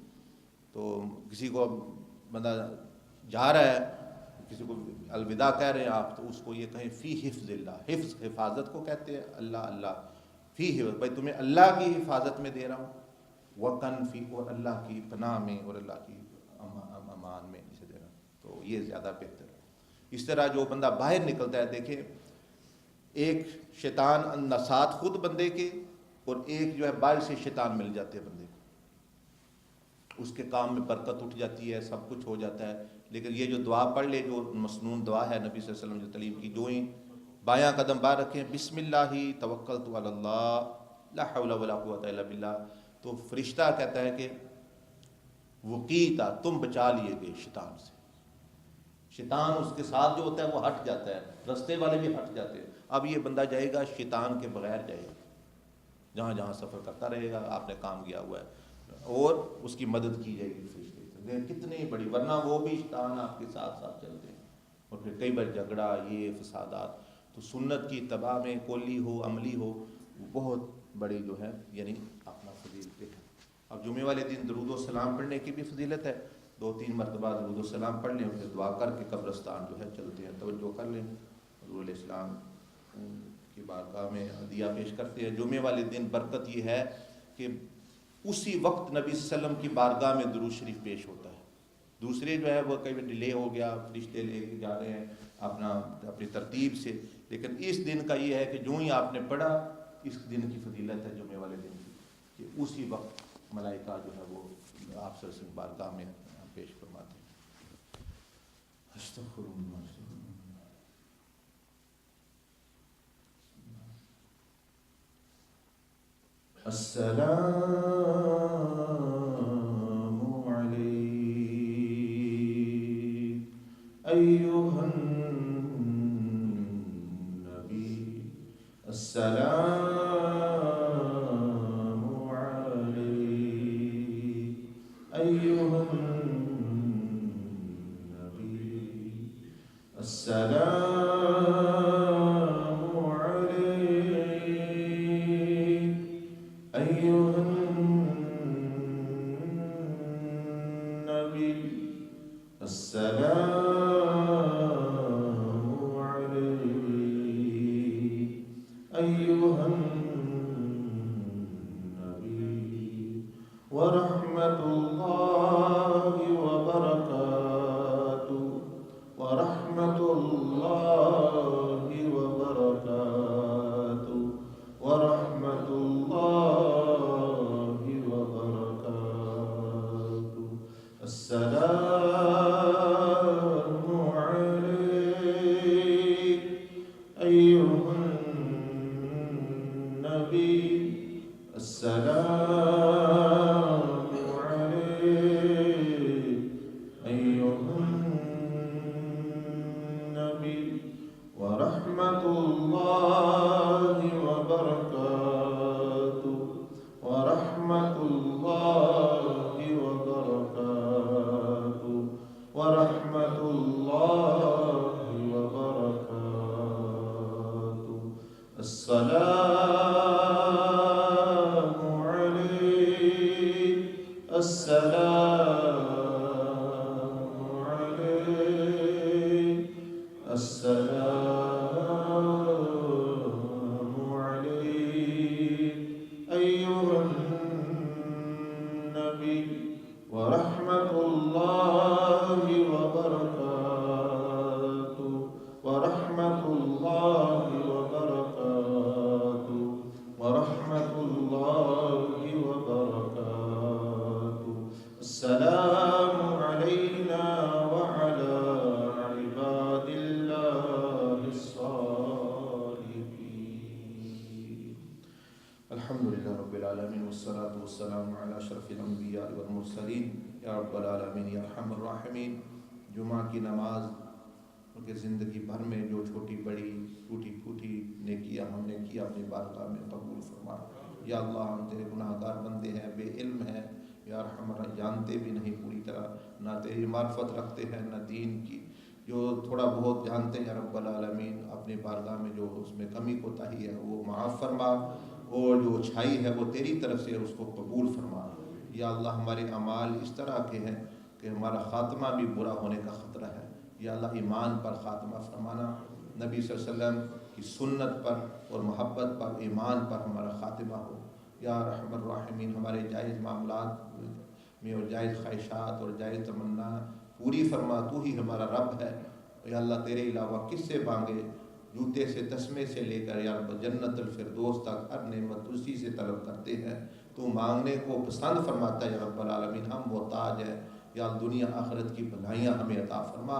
تو کسی کو بندہ جا رہا ہے، کسی کو الوداع کہہ رہے ہیں آپ، تو اس کو یہ کہیں فی حفظ اللہ، حفظ حفاظت کو کہتے ہیں، اللہ اللہ فی حفظ، بھائی تمہیں اللہ کی حفاظت میں دے رہا ہوں، وقن فی، اور اللہ کی پناہ میں اور اللہ کی امان میں اسے دے رہا ہوں، تو یہ زیادہ بہتر ہے۔ اس طرح جو بندہ باہر نکلتا ہے، دیکھیں ایک شیطان نسات خود بندے کے، اور ایک جو ہے باہر سے شیطان مل جاتے ہیں بندے کو، اس کے کام میں برکت اٹھ جاتی ہے، سب کچھ ہو جاتا ہے۔ لیکن یہ جو دعا پڑھ لے، جو مسنون دعا ہے نبی صلی اللہ علیہ وسلم جو تعلیم کی، جو ہی بایاں قدم باہر رکھیں، بسم اللہ توکلت علی اللہ لا حول ولا قوۃ الا باللہ، تو فرشتہ کہتا ہے کہ وقیتا، تم بچا لیے گئے شیطان سے۔ شیطان اس کے ساتھ جو ہوتا ہے وہ ہٹ جاتا ہے، رستے والے بھی ہٹ جاتے ہیں۔ اب یہ بندہ جائے گا شیطان کے بغیر جائے گا، جہاں جہاں سفر کرتا رہے گا، آپ نے کام کیا ہوا ہے، اور اس کی مدد کی جائے گی فرشتے سے، کتنی بڑی، ورنہ وہ بھی شیطان آپ کے ساتھ ساتھ چلتے ہیں، اور پھر کئی بار جھگڑا، یہ فسادات۔ تو سنت کی اتباع میں قولی ہو عملی ہو، وہ بہت بڑی جو ہے یعنی اپنا فضیلت ہے۔ اب جمعے والے دن درود و سلام پڑھنے کی بھی فضیلت ہے، 2-3 مرتبہ درود و سلام پڑھ لیں، پھر دعا کر کے قبرستان جو ہے چلتے ہیں، توجہ کر لیں، حضور علیہ السلام کی بارگاہ میں عطیہ پیش کرتے ہیں۔ جمعے والے دن برکت یہ ہے کہ اسی وقت نبی صلی اللہ علیہ وسلم کی بارگاہ میں درود شریف پیش ہوتا ہے۔ دوسرے جو ہے وہ کئی بار ڈیلے ہو گیا، فرشتے لے کے جا رہے ہیں اپنی ترتیب سے، لیکن اس دن کا یہ ہے کہ جو ہی آپ نے پڑھا، اس دن کی فضیلت ہے جمعے والے دن کی، کہ اسی وقت ملائکہ جو ہے وہ آپ صلی اللہ علیہ وسلم بارگاہ میں پیش فرماتے ہیں. استغفر اللہ. السلام علیک ایھا النبی. السلام علیک ایھا النبی. السلام علیک ایھا النبی. السلام علیک ایھا النبی ورحمۃ اللہ وبرکاتہ. ورحمۃ اللہ وبرکاتہ. ورحمۃ اللہ وبرکاتہ. السلام علیک ایھا النبی. السلام علیک ایھا النبی ورحمۃ اللہ وبرکاتہ. ورحمۃ اللہ وبرکاتہ. ورحمۃ اللہ وبرکاتہ. السلام علیک. السلام علیک. السلام علیک ایھا النبی ورحمۃ اللہ وبرکاتہ. ورحمۃ اللہ وبرکاتہ. ورحمۃ اللہ وبرکاتہ. السلام علینا وعلی عباد اللہ الصالحین. الحمدللہ رب العالمین والصلاة والسلام علی اشرف الانبیاء والمرسلین. یا رب العالمین یا ارحم الراحمین. جمعہ کی نماز کہ زندگی بھر میں جو چھوٹی بڑی ٹوٹی پھوٹی نیکیاں ہم نے کی اپنی بارگاہ میں قبول فرما. یا اللہ ہم تیرے گناہ گار بندے ہیں، بے علم ہیں یا ارحم جانتے بھی نہیں پوری طرح، نہ تیری معرفت رکھتے ہیں نہ دین کی. جو تھوڑا بہت جانتے ہیں رب العالمین اپنی بارگاہ میں جو اس میں کمی کوتاہی ہے وہ معاف فرما، اور جو اچھائی ہے وہ تیری طرف سے اس کو قبول فرما. یا اللہ ہمارے اعمال اس طرح کے ہیں کہ ہمارا خاتمہ بھی برا ہونے کا خطرہ ہے. یا اللہ ایمان پر خاتمہ فرمانا، نبی صلی اللہ علیہ وسلم کی سنت پر اور محبت پر ایمان پر ہمارا خاتمہ ہو. یا ارحم الراحمین ہمارے جائز معاملات میں اور جائز خواہشات اور جائز تمنا پوری فرما. تو ہی ہمارا رب ہے. یا اللہ تیرے علاوہ کس سے مانگے؟ جوتے سے تسمے سے لے کر یا رب جنت الفردوس تک ہر نعمت اسی سے طلب کرتے ہیں. تو مانگنے کو پسند فرماتا ہے یا رب العالمین. ہم محتاج ہیں. یا دنیا آخرت کی بھلائیاں ہمیں عطا فرما.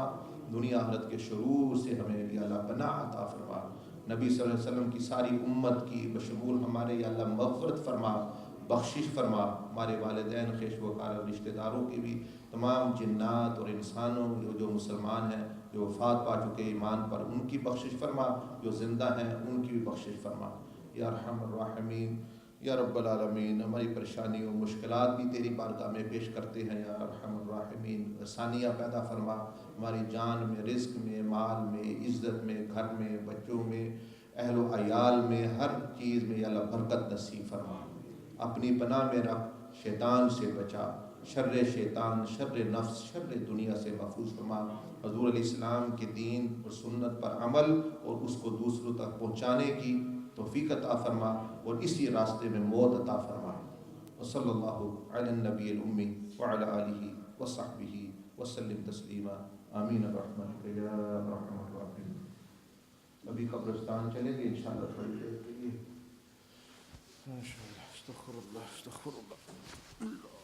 دنیا آخرت کے شرور سے ہمیں یا اللہ پناہ عطا فرما. نبی صلی اللہ علیہ وسلم کی ساری امت کی بشمول ہمارے یا اللہ مغفرت فرما، بخشش فرما. ہمارے والدین خیش وکار رشتہ داروں کی بھی، تمام جنات اور انسانوں جو مسلمان ہیں جو وفات پا چکے ایمان پر ان کی بخشش فرما، جو زندہ ہیں ان کی بھی بخشش فرما. یا ارحم الراحمین یا رب العالمین ہماری پریشانی و مشکلات بھی تیری بارگاہ میں پیش کرتے ہیں. یا ارحم الراحمین آسانیاں پیدا فرما ہماری جان میں، رزق میں، مال میں، عزت میں، گھر میں، بچوں میں، اہل و عیال میں، ہر چیز میں یا اللہ برکت نصیب فرما. اپنی پناہ میں رکھ، شیطان سے بچا، شر شیطان، شر نفس، شر دنیا سے محفوظ فرما. حضور علیہ السلام کے دین اور سنت پر عمل اور اس کو دوسروں تک پہنچانے کی توفیق عطا فرما، اور اسی راستے میں موت عطا فرما. وصلی اللہ علی النبی الامی وعلی آلہ وصحبہ وسلم تسلیما. آمین برحمتک یا ارحم الراحمین. ابھی قبرستان چلیں گے انشاءاللہ تھوڑی دیر کے لیے. استغفر اللہ استغفر اللہ.